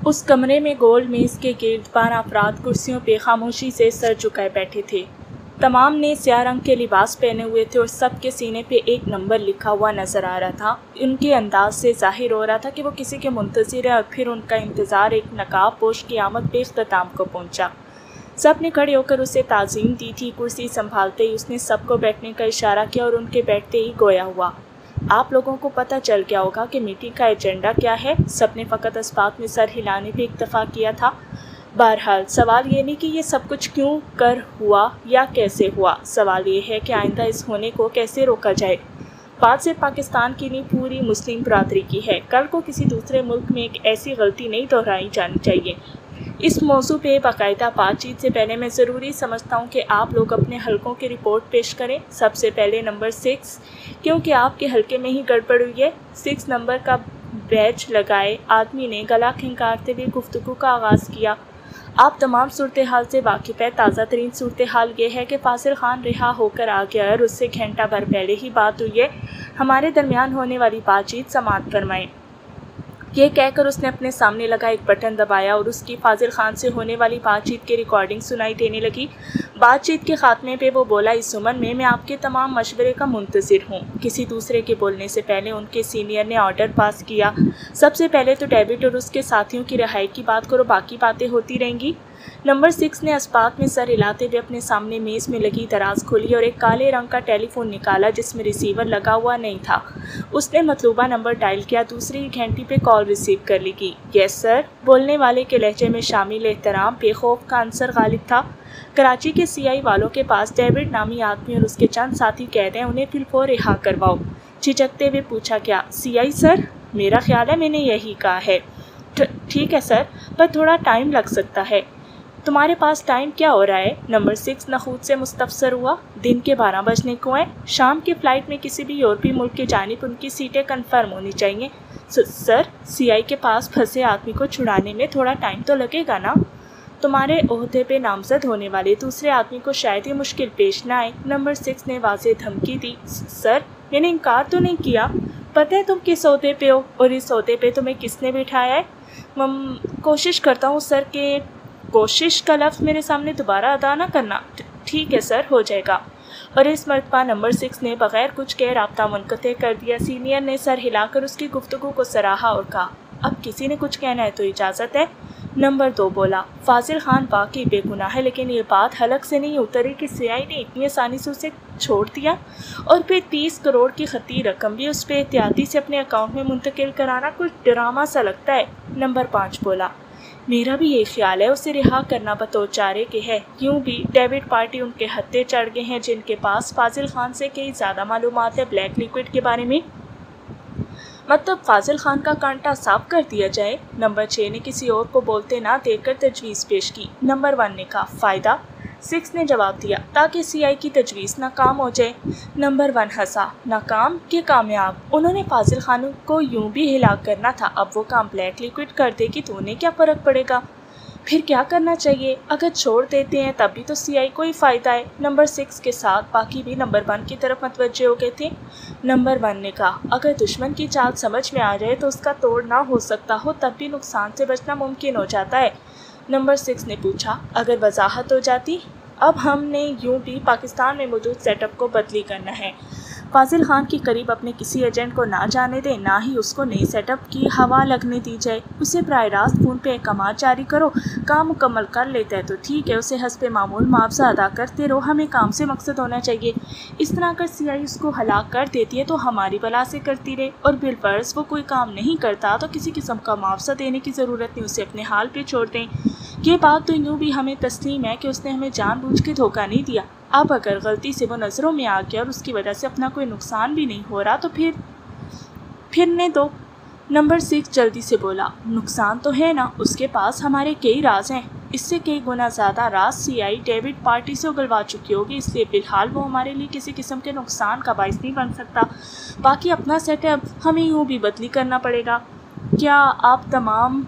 उस कमरे में गोल मेज के गिर्द 12 अफराद कुर्सियों पे खामोशी से सर झुकाए बैठे थे। तमाम ने स्याह रंग के लिबास पहने हुए थे और सबके सीने पे एक नंबर लिखा हुआ नजर आ रहा था। उनके अंदाज से जाहिर हो रहा था कि वो किसी के मुंतज़िर है और फिर उनका इंतज़ार एक नकाब पोश की आमद पे इख्तिताम को पहुंचा। सब ने खड़े होकर उसे ताज़ीम दी थी। कुर्सी संभालते ही उसने सबको बैठने का इशारा किया और उनके बैठते ही गोया हुआ, आप लोगों को पता चल गया होगा कि मीटिंग का एजेंडा क्या है। सबने फ़कत इस बात में सर हिलाने पे इत्तफाक किया था। बहरहाल सवाल ये नहीं कि ये सब कुछ क्यों कर हुआ या कैसे हुआ, सवाल ये है कि आइंदा इस होने को कैसे रोका जाए। बात सिर्फ पाकिस्तान की नहीं, पूरी मुस्लिम बरादरी की है। कल को किसी दूसरे मुल्क में एक ऐसी गलती नहीं दोहराई जानी चाहिए। इस मौजू पे बाकायदा बातचीत से पहले मैं ज़रूरी समझता हूँ कि आप लोग अपने हलकों की रिपोर्ट पेश करें। सबसे पहले नंबर 6, क्योंकि आपके हलके में ही गड़बड़ हुई है। 6 नंबर का बैच लगाए आदमी ने गला खिंकारते हुए गुफ्तगू का आगाज़ किया। आप तमाम सूरत हाल से वाकिफ़ है। ताज़ा तरीन सूरत हाल ये है कि फासिल खान रिहा होकर आ गया और उससे घंटा भर पहले ही बात हुई है। हमारे दरमियान होने वाली बातचीत समाअत फरमाएं। ये कहकर उसने अपने सामने लगा एक बटन दबाया और उसकी फाजिल खान से होने वाली बातचीत की रिकॉर्डिंग सुनाई देने लगी। बातचीत के खात्मे पे वो बोला, इस उम्र में मैं आपके तमाम मशवरे का मुंतज़िर हूँ। किसी दूसरे के बोलने से पहले उनके सीनियर ने ऑर्डर पास किया, सबसे पहले तो डेविड और उसके साथियों की रिहाई की बात करो, बाकी बातें होती रहेंगी। नंबर 6 ने अस्पात में सर हिलाते हुए अपने सामने मेज़ में लगी दराज खोली और एक काले रंग का टेलीफोन निकाला जिसमें रिसीवर लगा हुआ नहीं था। उसने मतलूबा नंबर डायल किया। दूसरी ही घंटी पे कॉल रिसीव कर ली गई। Yes sir. बोलने वाले के लहजे में शामिल एहतराम बेखौफ का अंसर गालिब था। कराची के सीआई वालों के पास डेविड नामी आदमी और उसके चंद साथी कैद हैं, उन्हें फिलफौर रिहा करवाओ। झिझकते हुए पूछा, क्या सीआई सर? मेरा ख्याल है मैंने यही कहा है। ठीक है सर, पर थोड़ा टाइम लग सकता है। तुम्हारे पास टाइम क्या हो रहा है? नंबर 6 नखूद से मुस्तफसर हुआ। दिन के 12 बजने को हैं। शाम की फ़्लाइट में किसी भी यूरोपीय मुल्क की जानिब उनकी सीटें कन्फर्म होनी चाहिए। सर, सीआई के पास फंसे आदमी को छुड़ाने में थोड़ा टाइम तो लगेगा ना। तुम्हारे ओहदे पे नामजद होने वाले दूसरे आदमी को शायद ये मुश्किल पेश ना आए। नंबर 6 ने वाज़ेह धमकी दी। सर, मैंने इनकार तो नहीं किया। पता है तुम किस ओहदे पे हो और इस ओहदे पे तुम्हें किसने बिठाया है? कोशिश करता हूँ सर के कोशिश का लफ्ज़ मेरे सामने दोबारा अदा ना करना। ठीक है सर, हो जाएगा। और इस मरतबा नंबर 6 ने बग़ैर कुछ कह राब्ता मुनक़ते कर दिया। सीनियर ने सर हिलाकर उसकी गुफ्तगू को सराहा और कहा, अब किसी ने कुछ कहना है तो इजाज़त है। नंबर 2 बोला, फाजिल खान वाकई बेगुनाह है, लेकिन ये बात हलक से नहीं उतरी कि सीआई ने इतनी आसानी से उसे छोड़ दिया और फिर 30 करोड़ की खती रकम भी उस पर एहतियाती से अपने अकाउंट में मुंतकिल कराना कुछ ड्रामा सा लगता है। नंबर 5 बोला, मेरा भी ये ख्याल है, उसे रिहा करना बतौर चारे के है। यूँ भी डेविड पार्टी उनके हत्थे चढ़ गए हैं जिनके पास फाजिल खान से कई ज़्यादा मालूमात है ब्लैक लिक्विड के बारे में। मतलब फाजिल खान का कांटा साफ कर दिया जाए। नंबर 6 ने किसी और को बोलते ना देखकर तजवीज़ पेश की। नंबर 1 ने कहा, फ़ायदा? 6 ने जवाब दिया, ताकि सीआई की तजवीज़ नाकाम हो जाए। नंबर 1 हंसा। नाकाम कि कामयाब? उन्होंने फाजिल खान को यूं भी हिलाक करना था, अब वो काम ब्लैक लिक्विड कर देगी तो उन्हें क्या फ़र्क पड़ेगा? फिर क्या करना चाहिए? अगर छोड़ देते हैं तब भी तो सीआई को ही फ़ायदा है। नंबर 6 के साथ बाकी भी नंबर 1 की तरफ मतवज्जे हो गए थे। नंबर 1 ने कहा, अगर दुश्मन की चाल समझ में आ जाए तो उसका तोड़ ना हो सकता हो, तब भी नुकसान से बचना मुमकिन हो जाता है। नंबर 6 ने पूछा, अगर वजाहत हो जाती? अब हमने यूं भी पाकिस्तान में मौजूद सेटअप को बदली करना है। फाजिल खान के करीब अपने किसी एजेंट को ना जाने दें, ना ही उसको नए सेटअप की हवा लगने दी जाए। उसे बराह रास्त फ़ोन पे अहकामात जारी करो। काम मुकम्मल कर लेता है तो ठीक है, उसे हस्बे मामूल मुआवजा अदा करते रहो। हमें काम से मकसद होना चाहिए। इस तरह अगर सीआई उसको हलाक कर देती है तो हमारी बला से करती रहे, और बिलफर्ज वो कोई काम नहीं करता तो किसी किस्म का मुआवजा देने की ज़रूरत नहीं, उसे अपने हाल पे छोड़ दें। ये बात तो यूँ भी हमें तस्लीम है कि उसने हमें जानबूझ के धोखा नहीं दिया। अब अगर गलती से वो नज़रों में आ गया और उसकी वजह से अपना कोई नुकसान भी नहीं हो रहा तो फिरने दो। नंबर 6 जल्दी से बोला, नुकसान तो है ना, उसके पास हमारे कई राज हैं। इससे कई गुना ज़्यादा राज सीआई डेविड पार्टी से उगलवा चुकी होगी, इसलिए फ़िलहाल वो हमारे लिए किसी किस्म के नुकसान का बाइस नहीं बन सकता। बाकी अपना सेटअप हमें यूँ भी बदली करना पड़ेगा। क्या आप तमाम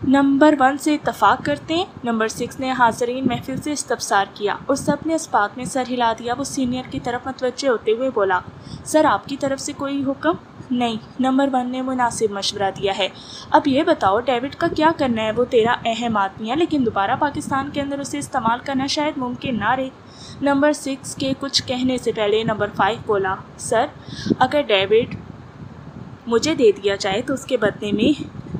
नंबर 1 से इत्तफाक करते हैं? नंबर 6 ने हाज़रीन महफिल से इस्तफसार किया और सब ने इस बात में सर हिला दिया। वो सीनियर की तरफ मतवज्जे होते हुए बोला, सर आपकी तरफ से कोई हुक्म? نہیں، نمبر 1 نے مناسب مشورہ دیا ہے۔ اب یہ بتاؤ ڈیوڈ کا کیا کرنا ہے؟ وہ تیرا اہم آدمی ہے، لیکن دوبارہ پاکستان کے اندر اسے استعمال کرنا شاید ممکن نہ رہے۔ نمبر 6 کے کچھ کہنے سے پہلے نمبر 5 بولا، سر اگر ڈیوڈ مجھے دے دیا جائے تو اس کے بدلے میں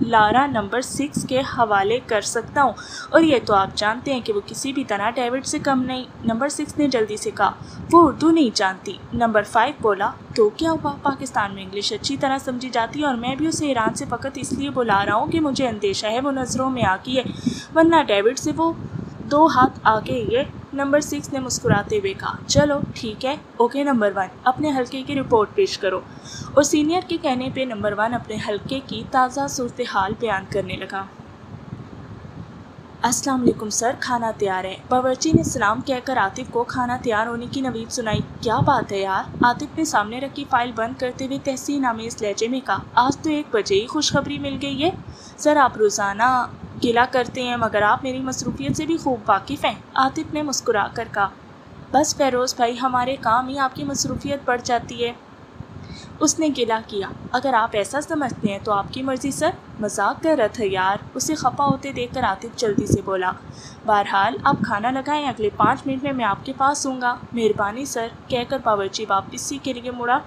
لارا نمبر 6 کے حوالے کر سکتا ہوں، اور یہ تو آپ جانتے ہیں کہ وہ کسی بھی طرح ڈیوڈ سے کم نہیں۔ نمبر 6 نے جلدی سے کہا، وہ اردو نہیں جانتی۔ نمبر 5 بولا، تو کیا ہوا؟ پاکستان میں انگلش اچھی طرح سمجھی جاتی ہے، اور میں بھی اسے ایران سے فقط اس لیے بلا رہا ہوں کہ مجھے اندیشہ ہے وہ نظروں میں آگئی ہے، ورنہ ڈیوڈ سے وہ 2 ہاتھ آگے ہی ہے۔ نمبر 6 نے مسکراتے ہوئے کہا، چلو ٹھیک ہے، اوکے نمبر 1 اپنے حلقے کی رپورٹ پیش کرو۔ اور سینئر کے کہنے پہ نمبر 1 اپنے حلقے کی تازہ صورتحال بیان کرنے لگا۔ السلام علیکم سر، کھانا تیار ہے۔ باورچی نے سلام کہہ کر عاطف کو کھانا تیار ہونے کی نوید سنائی۔ کیا بات ہے یار؟ عاطف نے سامنے رکھی فائل بند کرتے ہوئے تحسین آمیز لہجے میں کہا، آج تو 1 بجے ہی خوشخبری مل گئی ہے۔ سر آپ روزانہ گلہ کرتے ہیں، مگر آپ میری مصروفیت سے بھی خوب واقف ہیں۔ عاطف نے مسکرا کر کہا، بس فیروز بھائی، ہمارے کام ہی آپ کی مصروفیت بڑھ جاتی ہے۔ اس نے گلہ کیا، اگر آپ ایسا سمجھتے ہیں تو آپ کی مرضی سر، مذاق کر رہا تھا یار۔ اسے خفا ہوتے دیکھ کر عاطف جلدی سے بولا، بہرحال آپ کھانا لگائیں، اگلے 5 منٹ میں آپ کے پاس ہوں گا۔ مہربانی سر، کہہ کر باورچی واپسی کے لیے مڑا۔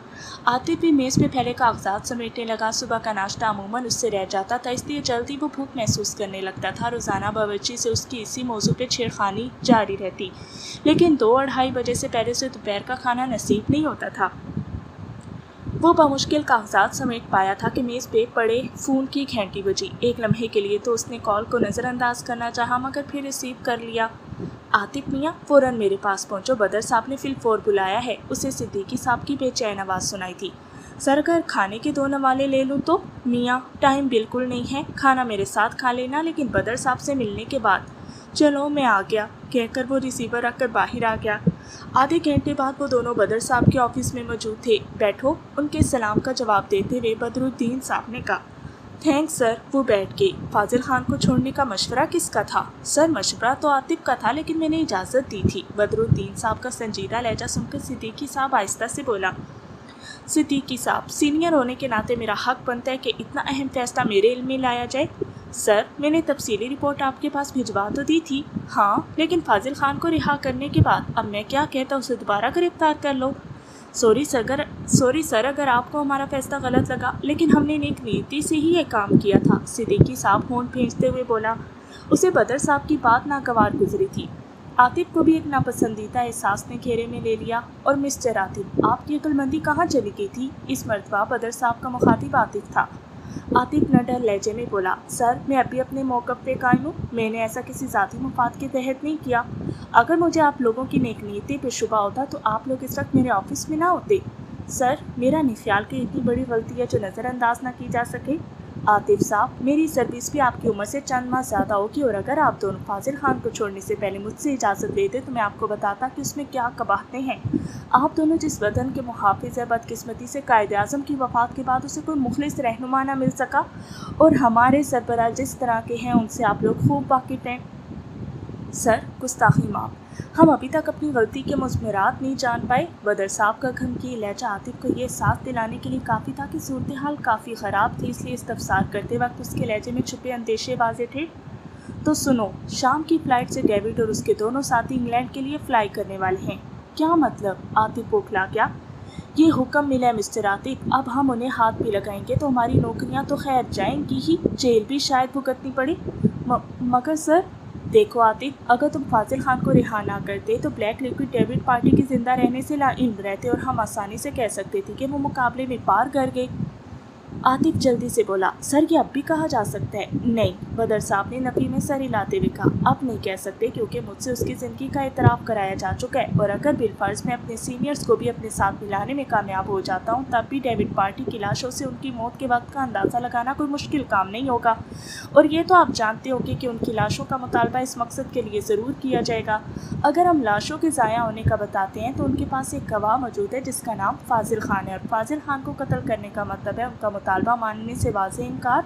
عاطف بھی میز پہ پھیلے کاغذات سمیٹنے لگا۔ صبح کا ناشتہ عموماً اس سے رہ جاتا تھا، اس لیے جلدی وہ بھوک محسوس کرنے لگتا تھا۔ روزانہ باورچی سے اس کی اسی موضوع پہ چھیڑخانی جاری رہتی، لیکن 2-2:30 بجے سے پہلے سے دوپہر کا کھانا نصیب نہیں ہوتا تھا۔ وہ بمشکل کاغذات سمیٹ پایا تھا کہ میز پہ پڑے فون کی گھنٹی بجی۔ ایک لمحے کے لیے تو اس نے کال کو نظر انداز کرنا چاہا، مگر پھر ریسیو کر لیا۔ عاطف میاں، فوراً میرے پاس پہنچو، بدر صاحب نے فی الفور بلایا ہے۔ اسے صدیقی صاحب کی بے چین آواز سنائی تھی۔ سر اگر کھانے کے 2 نوالے لے لوں تو؟ میاں ٹائم بالکل نہیں ہے، کھانا میرے ساتھ کھا لینا، لیکن بدر صاحب سے ملنے کے بعد۔ چلو میں آ گیا، کہہ کر وہ ریسیور رکھ کر باہر آ گیا۔ آدھے گھنٹے بعد وہ دونوں بدر صاحب کے آفس میں موجود تھے۔ بیٹھو، ان کے سلام کا جواب دیتے ہوئے بدرالدین صاحب نے کہا۔ تھینکس سر، وہ بیٹھ گئے۔ فاضل خان کو چھوڑنے کا مشورہ کس کا تھا؟ سر مشورہ تو عاطف کا تھا، لیکن میں نے اجازت دی تھی۔ بدرالدین صاحب کا سنجیدہ لہجہ سن کر صدیقی صاحب آہستہ سے بولا۔ صدیقی صاحب، سینئر ہونے کے ناطے میرا حق بنتا ہے کہ اتنا اہم فیصلہ میرے علم میں لایا جائے۔ سر میں نے تفصیلی رپورٹ آپ کے پاس بھجوا تو دی تھی۔ ہاں، لیکن فاضل خان کو رہا کرنے کے بعد اب میں کیا کہتا، اسے دوبارہ گرفتار کر لو۔ سوری سر اگر آپ کو ہمارا فیصلہ غلط لگا، لیکن ہم نے نیک نیتی سے ہی یہ کام کیا تھا۔ صدیقی صاحب ہونٹ بھینچتے ہوئے بولا۔ اسے بدر صاحب کی بات ناگوار گزری تھی۔ عاطف کو بھی ایک ناپسندیدہ احساس نے گھیرے میں لے لیا۔ اور مسٹر عاطف، آپ کی عقل مندی کہاں چلی گئی تھی؟ اس مرتبہ بدر صاحب کا مخاطب عاطف تھا۔ عاطف نڈر لہجے میں بولا، سر میں ابھی اپنے موقف پہ قائم ہوں، میں نے ایسا کسی ذاتی مفاد کے تحت نہیں کیا۔ اگر مجھے آپ لوگوں کی نیک نیتی پہ شبہ ہوتا تو آپ لوگ اس وقت میرے آفس میں نہ ہوتے۔ سر میرا نہیں خیال کہ اتنی بڑی غلطی ہے جو نظر انداز نہ کی جا سکے۔ عاطف صاحب، میری سروس بھی آپ کی عمر سے چند ماہ زیادہ ہوگی، اور اگر آپ دونوں فاضل خان کو چھوڑنے سے پہلے مجھ سے اجازت لیتے تو میں آپ کو بتاتا کہ اس میں کیا قباحتیں ہیں۔ آپ دونوں جس وطن کے محافظ ہیں، بدقسمتی سے قائد اعظم کی وفات کے بعد اسے کوئی مخلص رہنما نہ مل سکا، اور ہمارے سربراہ جس طرح کے ہیں ان سے آپ لوگ خوب واقف ہیں۔ سر گستاخی معاف، ہم ابھی تک اپنی غلطی کے مضمرات نہیں جان پائے۔ بدر صاحب کا گھمکی لہجہ عاطف کو یہ احساس دلانے کے لیے کافی تھا کہ صورتحال کافی خراب تھی، اس لیے استفسار کرتے وقت اس کے لہجے میں چھپے اندیشے واضح تھے۔ تو سنو، شام کی فلائٹ سے ڈیوڈ اور اس کے دونوں ساتھی انگلینڈ کے لیے فلائی کرنے والے ہیں۔ کیا مطلب؟ عاطف بوکھلا گیا۔ یہ حکم ملا ہے مسٹر عاطف، اب ہم انہیں ہاتھ بھی لگائیں گے تو ہماری نوکریاں تو خیر جائیں گی ہی، جیل بھی شاید بھگتنی پڑے۔ مگر سر، دیکھو عاطف، اگر تم فاضل خان کو رہا نہ کرتے تو بلیک لیکوڈ ڈیوڈ پارٹی کے زندہ رہنے سے لا علم رہتے، اور ہم آسانی سے کہہ سکتے تھے کہ وہ مقابلے میں پار کر گئے۔ عاطف جلدی سے بولا، سر یہ اب بھی کہا جا سکتا ہے؟ نہیں، بدر صاحب نے نفی میں سر ہلاتے ہوئے کہا، اب نہیں کہہ سکتے کیونکہ مجھ سے اس کی زندگی کا اعتراف کرایا جا چکا ہے، اور اگر بالفرض میں اپنے سینئرز کو بھی اپنے ساتھ ملانے میں کامیاب ہو جاتا ہوں تب بھی ڈیوڈ پارٹی کی لاشوں سے ان کی موت کے وقت کا اندازہ لگانا کوئی مشکل کام نہیں ہوگا، اور یہ تو آپ جانتے ہو کہ ان کی لاشوں کا مطالبہ اس مقصد کے لیے ضرور کیا جائے گا۔ اگر ہم لاشوں کے ضائع ہونے کا بتاتے ہیں تو ان کے پاس ایک گواہ موجود ہے جس کا نام فاضل خان ہے، اور فاضل خان کو قتل کرنے کا مطلب ہے ان کا مطالبہ ماننے سے واضح انکار۔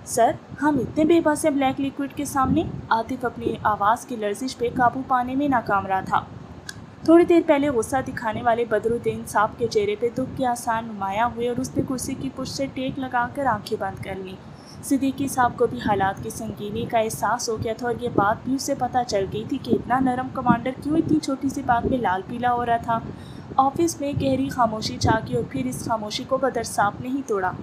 سر ہم اتنے بے بس ہیں بلیک لیکوڈ کے سامنے؟ عاطف اپنی آواز کی لرزش پہ قابو پانے میں ناکام رہا تھا۔ थोड़ी देर पहले गुस्सा दिखाने वाले बदरुद्दीन साहब के चेहरे पे दुख के आसार नुमाया हुए और उसने कुर्सी की पुष्ट से टेक लगाकर आंखें बंद कर लीं। सिद्दीकी साहब को भी हालात की संगीनी का एहसास हो गया था और ये बात भी उसे पता चल गई थी कि इतना नरम कमांडर क्यों इतनी छोटी सी बात में लाल पीला हो रहा था। ऑफिस में गहरी खामोशी छा गई और फिर इस खामोशी को बदर साहब ने ही तोड़ा।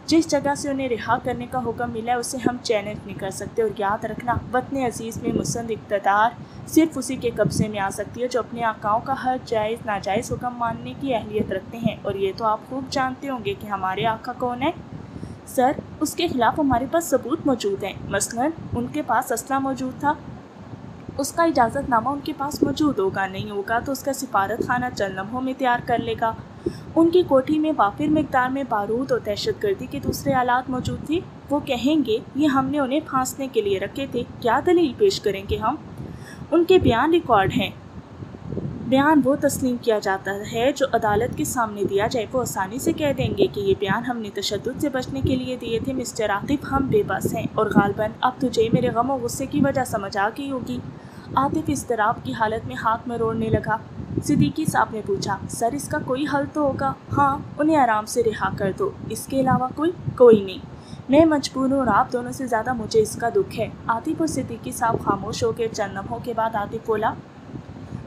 जिस जगह से उन्हें रिहा करने का हुक्म मिला है उसे हम चैलेंज नहीं कर सकते, और याद रखना वतन अजीज़ में मुसंद इक़्तिदार सिर्फ उसी के कब्ज़े में आ सकती है जो अपने आकाओं का हर जायज़ नाजायज़ हुक्म मानने की अहलियत रखते हैं। और ये तो आप खूब जानते होंगे कि हमारे आका कौन है। सर, उसके खिलाफ हमारे पास सबूत मौजूद हैं। मसलन उनके पास असला मौजूद था, उसका इजाज़तनामा उनके पास मौजूद होगा, नहीं होगा तो उसका सिफारत खाना चंद लम्हों में तैयार कर लेगा। उनकी कोठी में वाफिर मिकदार में बारूद और दहशतगर्दी के दूसरे आलात मौजूद थे। वो कहेंगे ये हमने उन्हें फांसने के लिए रखे थे, क्या दलील पेश करेंगे हम? उनके बयान रिकॉर्ड हैं। बयान वो तस्लीम किया जाता है जो अदालत के सामने दिया जाए। वो आसानी से कह देंगे कि ये बयान हमने तशद्दुद से बचने के लिए दिए थे। मिस्टर आतिफ, हम बेबस हैं और गालबन अब तुझे मेरे गम और गुस्से की वजह समझ आ गई होगी। आतिफ इज़्तिराब की हालत में हाथ मरोड़ने लगा। सिद्दीकी साहब ने पूछा, सर इसका कोई हल तो होगा? हाँ, उन्हें आराम से रिहा कर दो, इसके अलावा कोई नहीं। मैं मजबूर हूँ और आप दोनों से ज़्यादा मुझे इसका दुख है। आतिफ और सिद्दीकी साहब खामोश हो गए। चंद लम्हों के बाद आतिफ बोला,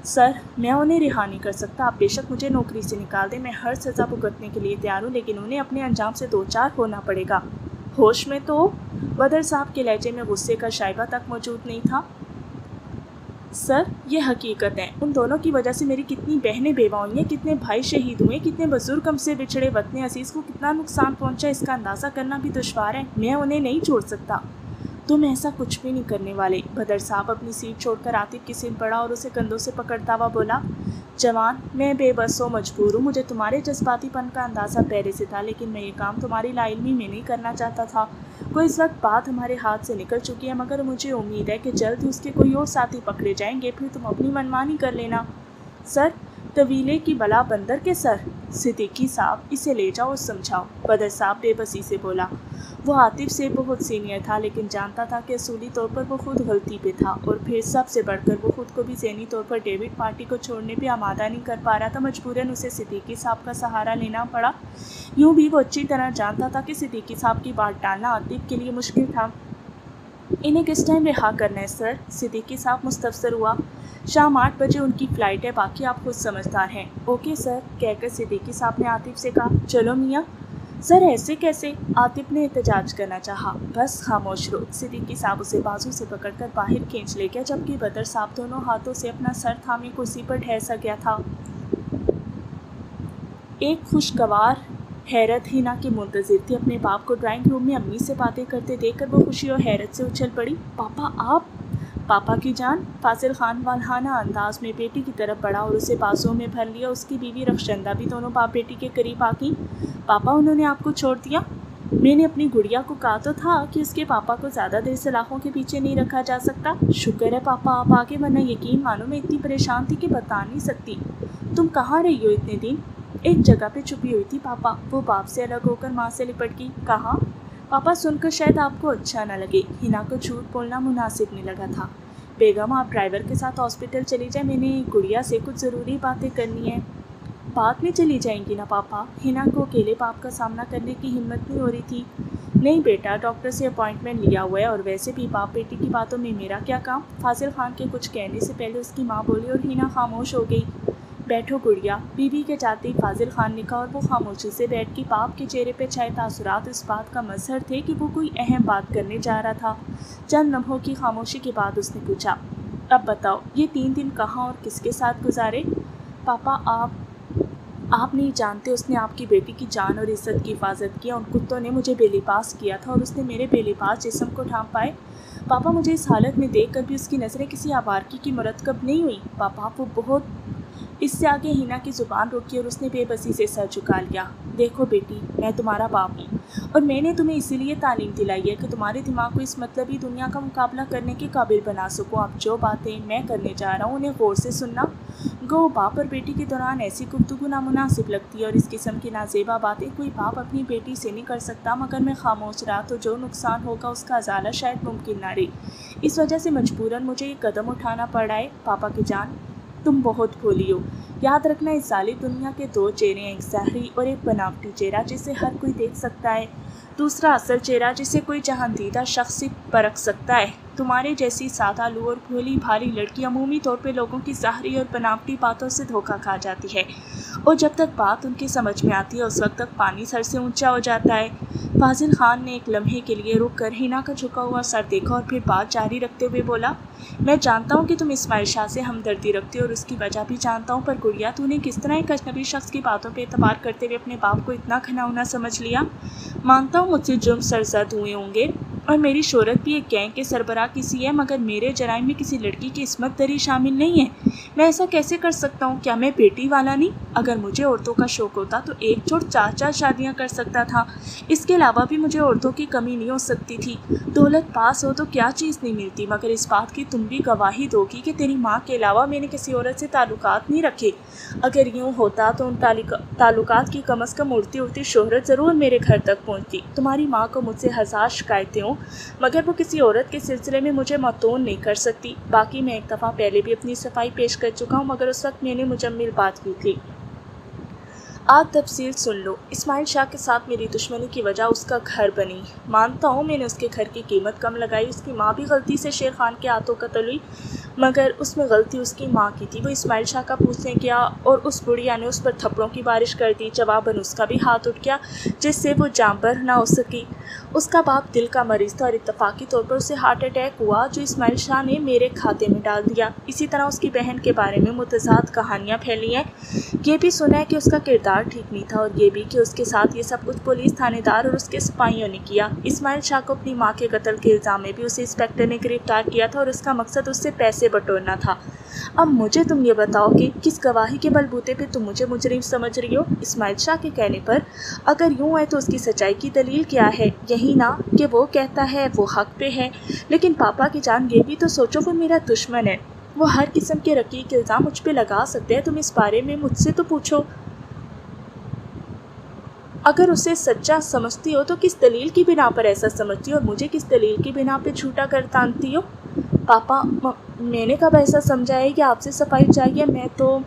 सर मैं उन्हें रिहा नहीं कर सकता। आप बेशक मुझे नौकरी से निकाल दें, मैं हर सज़ा भुगतने के लिए तैयार हूँ, लेकिन उन्हें अपने अंजाम से दो चार होना पड़ेगा। होश में तो बदर साहब के लहजे में गुस्से का शाइबा तक मौजूद नहीं था। सर ये हकीकत है, उन दोनों की वजह से मेरी कितनी बहनें बेवा हुई हैं, कितने भाई शहीद हुए, कितने बुजुर्ग हमसे बिछड़े, वतन अजीज़ को कितना नुकसान पहुंचा, इसका अंदाज़ा करना भी दुश्वार है। मैं उन्हें नहीं छोड़ सकता। तुम ऐसा कुछ भी नहीं करने वाले। बदर साहब अपनी सीट छोड़कर आतिफ की सिर पड़ा और उसे कंधों से पकड़ता हुआ बोला, जवान मैं बेबस हो मजबूर हूँ। मुझे तुम्हारे जज्बातीपन का अंदाज़ा पहले से था, लेकिन मैं ये काम तुम्हारी लाइल्मी में नहीं करना चाहता था। कोई इस वक्त बात हमारे हाथ से निकल चुकी है, मगर मुझे उम्मीद है कि जल्द ही उसके कोई और साथी पकड़े जाएंगे, फिर तुम अपनी मनमानी कर लेना। सर तवीले की बला बंदर के सर। सिद्दीकी साहब इसे ले जाओ और समझाओ। बदर साहब बेबसी से बोला। वो आतिफ से बहुत सीनियर था, लेकिन जानता था कि असूली तौर पर वो खुद गलती पे था, और फिर सबसे बढ़कर वो खुद को भी ज़हनी तौर पर डेविड पार्टी को छोड़ने पे आमादा नहीं कर पा रहा था। मजबूरन उसे सिद्दीकी साहब का सहारा लेना पड़ा। यूँ भी वो अच्छी तरह जानता था कि सिद्दीकी साहब की बात टालना आतिफ के लिए मुश्किल था। इन्हें किस टाइम रिहा करना है सर? सिद्दीकी साहब मुस्तफसर हुआ। शाम 8 बजे उनकी फ़्लाइट है, बाकी आप खुद समझदार हैं। ओके सर, कहकर सिद्दीकी साहब ने आतिफ से कहा, चलो मियाँ। सर ऐसे कैसे? आतिफ ने एहतजाज करना चाहा। बस खामोश रहो। सिद्दीकी साहब उसे बाजू से पकड़कर बाहर खींच ले गया, जबकि बदर साहब दोनों हाथों से अपना सर थामे कुर्सी पर ठहर सा गया था। एक खुशगवार हैरत हिना की मुंतज़िर थी। अपने बाप को ड्राइंग रूम में अम्मी से बातें करते देखकर वो खुशी और हैरत से उछल पड़ी। पापा आप? पापा की जान। फाजिल खान वालहाना अंदाज में बेटी की तरफ बढ़ा और उसे बाजुओं में भर लिया। उसकी बीवी रखशंदा भी दोनों बाप बेटी के करीब आ गई। पापा उन्होंने आपको छोड़ दिया? मैंने अपनी गुड़िया को कहा तो था कि उसके पापा को ज़्यादा देर सलाखों के पीछे नहीं रखा जा सकता। शुक्र है पापा आप आगे, वरना यकीन मानो मैं इतनी परेशान थी कि बता नहीं सकती। तुम कहाँ रही हो इतने दिन? एक जगह पे छुपी हुई थी पापा। वो बाप से अलग होकर माँ से लिपट गई। कहाँ? पापा सुनकर शायद आपको अच्छा न लगे, हिना को झूठ बोलना मुनासिब नहीं लगा था। बेगम आप ड्राइवर के साथ हॉस्पिटल चली जाए, मैंने गुड़िया से कुछ ज़रूरी बातें करनी है। बाद में चली जाएंगी ना पापा? हिना को अकेले बाप का सामना करने की हिम्मत नहीं हो रही थी। नहीं बेटा, डॉक्टर से अपॉइंटमेंट लिया हुआ है, और वैसे भी बाप बेटी की बातों में मेरा क्या काम? फाजिल खान के कुछ कहने से पहले उसकी माँ बोली और हिना खामोश हो गई। बैठो गुड़िया, बीबी के जाते ही फाजिल खान ने कहा और वो खामोशी से बैठ गई। बाप के चेहरे पे छाए तासुरात इस बात का मजहर थे कि वो कोई अहम बात करने जा रहा था। चंद लम्हों की खामोशी के बाद उसने पूछा, अब बताओ ये 3 दिन कहाँ और किसके साथ गुजारे? पापा आप नहीं जानते, उसने आपकी बेटी की जान और इज्जत की हिफाजत किया। उन कुत्तों ने मुझे बेलिबास किया था और उसने मेरे बेलिबास जिस्म को ढांप पाए। पापा मुझे इस हालत में देख कर भी उसकी नज़रें किसी आवारगी की मुरतकब नहीं हुई। पापा वो बहुत। इससे आगे हिना की ज़ुबान रुकी और उसने बेबसी से सर झुका लिया। देखो बेटी, मैं तुम्हारा बाप हूँ और मैंने तुम्हें इसीलिए तालीम दिलाई है कि तुम्हारे दिमाग को इस मतलबी दुनिया का मुकाबला करने के काबिल बना सको। अब जो बातें मैं करने जा रहा हूँ उन्हें गौर से सुनना। गो बाप और बेटी के दौरान ऐसी गुफ्तगू नामुनासिब लगती है और इस किस्म की नाजेबा बातें कोई बाप अपनी बेटी से नहीं कर सकता। मगर मैं खामोश रहा तो जो नुकसान होगा उसका अजाला शायद मुमकिन ना रही। इस वजह से मजबूरन मुझे ये कदम उठाना पड़ा है। पापा की जान, تم بہت بھولی ہو۔ یاد رکھنا اس ظالم دنیا کے دو چہرے ہیں، ایک ظاہری اور ایک بناوٹی چہرہ جسے ہر کوئی دیکھ سکتا ہے، دوسرا اصل چہرہ جسے کوئی جہاندیدہ شخص ہی پرکھ سکتا ہے۔ تمہارے جیسی سادہ لو اور بھولی بھالی لڑکی عمومی طور پہ لوگوں کی ظاہری اور بناوٹی باتوں سے دھوکہ کھا جاتی ہے، اور جب تک بات ان کی سمجھ میں آتی ہے اس وقت تک پانی سر سے اونچا ہو جاتا ہے۔ فاضل خان نے ایک لمحے کے لیے رک کر حنا کا جھکا ہوا سر دیکھا اور پھر بات جاری رکھتے ہوئے بولا، میں جانتا ہوں کہ تم اسماعیل شاہ سے ہمدردی رکھتے ہو اور اس کی وجہ بھی جانتا ہوں، پر گڑیا تو نے کس طرح ایک اجنبی شخص کی باتوں پہ اعتبار کرتے ہوئے اپنے باپ کو اتنا گھناؤنا سمجھ لیا؟ مانتا ہوں مجھ سے جرم سرزد ہوئے ہوں گے اور میری شہرت بھی ایک گینگ کے سربراہ کسی ہے، مگر میرے جرائم میں کسی لڑکی کی عصمت دری شامل نہیں ہے۔ میں ایسا کیسے کر سکتا ہوں؟ کیا میں بیٹی والا نہیں؟ اگر مجھے عورتوں کا شوق ہوتا تو ایک چھوڑ چار شادیاں کر سکتا تھا۔ اس کے علاوہ بھی مجھے عورتوں کی کمی نہیں ہو سکتی تھی۔ دولت پاس ہو تو کیا چیز نہیں ملتی، مگر اس بات کی تم بھی گواہی دو گی کہ تیری ماں کے علاوہ میں نے کسی عورت سے تعلقات نہیں رکھے۔ اگر یوں ہوتا تو ان تعلقات کی کم از کم اڑتی اڑتی شہرت ضرور میرے گھر تک پہنچتی۔ تمہاری ماں کو مجھ سے ہزار شکایتیں ہوں، مگر وہ کسی عورت کے سلسلے میں مجھے متون نہیں کر سکتی۔ باقی میں ایک دفعہ پہلے بھی اپنی صفائی پیش کر چکا ہوں، مگر اس وقت میں نے مجمل بات کی تھی۔ آپ تفصیل سن لو۔ اسماعیل شاہ کے ساتھ میری دشمنی کی وجہ اس کا گھر بنی۔ مانتا ہوں میں نے اس کے گھر کی قیمت کم لگائی، اس کی ماں بھی غلطی سے شیر خان کے ہاتھوں قتل ہوئی، مگر اس میں غلطی اس کی ماں کی تھی۔ وہ اسماعیل شاہ کا پوچھنے گیا اور اس بڑھیا نے اس پر تھپڑوں کی بارش کر دی، جواباً اس کا بھی ہاتھ اٹھ گیا جس سے وہ جاں بحر نہ ہو سکی۔ اس کا باپ دل کا مریض تھا اور اتفاقی طور پر اسے ہارٹ اٹیک ہوا جو اسماعیل شاہ نے میرے کھاتے میں ڈال دیا۔ اسی طرح اس کی بہن کے بارے میں متضاد کہانیاں پھیلی ہیں۔ یہ بھی سنا ہے کہ اس کا کردار ٹھیک نہیں تھا، اور یہ بھی کہ اس کے ساتھ یہ سب کچھ پولیس تھانے دار اور اس کے سپاہیوں نے کیا۔ اسماعیل شاہ کو اپنی ماں کے قتل کے الزام میں بھی اسے انسپکٹر نے گرفتار کیا تھا اور اس کا مقصد اس سے پیسے بٹورنا تھا۔ اب مجھے تم یہ بتاؤ کہ کس گواہی کے بل بوتے پہ تم مجھے مجرم سمجھ رہی ہو؟ اسماعیل شاہ کے کہنے پر اگر یوں ہے تو اس کی سچائی کی دلیل کیا ہے؟ یہی نا کہ وہ کہتا ہے وہ حق پہ ہے، لیکن پاپا کی جان یہ بھی تو سوچو وہ میرا دشمن ہے، وہ ہر قسم کے رقیق الزام مجھ پہ لگا سکتے ہیں۔ تم اس بارے میں مجھ سے تو پوچھو۔ اگر اسے سچا سمجھتی ہو تو کس دلیل کی بنا پر ایسا سمجھتی ہو اور مجھے کس دلیل کی بنا پہ جھوٹا گردانتی ہو؟ پاپا میں نے کب ایسا سمجھا ہے کہ آپ سے صفائی چاہیے؟ میں تو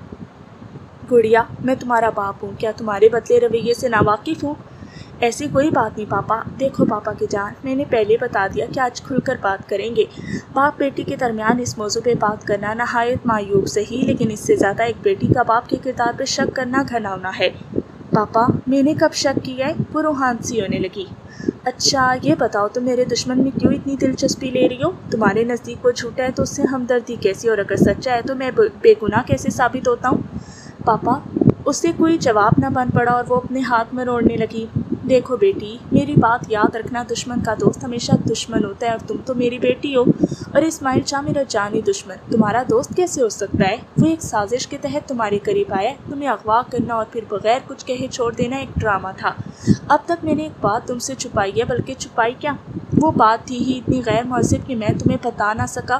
گڑیا میں تمہارا باپ ہوں، کیا تمہارے بدلے رویے سے ناواقف ہوں؟ ایسی کوئی بات نہیں پاپا۔ دیکھو پاپا کی جان، میں نے پہلے بتا دیا کہ آج کھل کر بات کریں گے۔ باپ بیٹی کے درمیان اس موضوع پہ بات کرنا نہایت معیوب صحیح، لیکن اس سے زیادہ ایک بیٹی کا باپ کے کردار پہ شک کرنا گھناؤنا ہے۔ پاپا میں نے کب شک کیا ہے؟ وہ روحان سی ہونے لگی۔ اچھا یہ بتاؤ تم میرے دشمن میں کیوں اتنی دلچسپی لے رہی ہو؟ تمہارے نزدیک وہ جھوٹا ہے تو اس سے ہمدردی کیسی، اور اگر سچا ہے تو میں بے گناہ کیسے ثابت ہوتا ہوں؟ پاپا اس سے کوئی جواب نہ بن پڑا اور وہ اپنے ہاتھ میں روڑنے لگی۔ دیکھو بیٹی میری بات یاد رکھنا، دشمن کا دوست ہمیشہ دشمن ہوتا ہے، اور تم تو میری بیٹی ہو اور اسماعیل شاہ میرا جانی دشمن تمہارا دوست کیسے ہو سکتا ہے؟ وہ ایک سازش کے تحت تمہارے قریب آیا، تمہیں اغوا کرنا اور پھر بغیر کچھ کہے چھوڑ دینا ایک ڈرامہ تھا۔ اب تک میں نے ایک بات تم سے چھپائی ہے، بلکہ چھپائی کیا، وہ بات تھی ہی اتنی غیر مہذب کہ میں تمہیں بتا نہ سکا،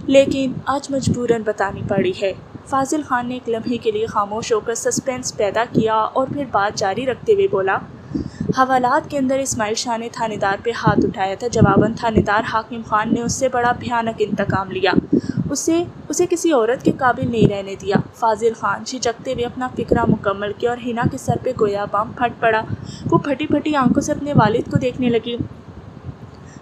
لیکن آج مجبوراً بتانی پڑی ہے۔ فاضل خان نے ایک لمحے کے لیے خاموش ہو کر سسپینس پیدا کیا اور پھر بات جاری رکھتے ہوئے بولا، حوالات کے اندر اسماعیل شاہ نے تھانے دار پہ ہاتھ اٹھایا تھا، جواباً تھانے دار حاکم خان نے اس سے بڑا بھیانک انتقام لیا، اسے کسی عورت کے قابل نہیں رہنے دیا۔ فاضل خان جھجکتے ہوئے اپنا فقرہ مکمل کیا اور حنا کے سر پہ گویا بم پھٹ پڑا۔ وہ پھٹی پھٹی آنکھوں سے اپنے والد کو دیکھنے لگی۔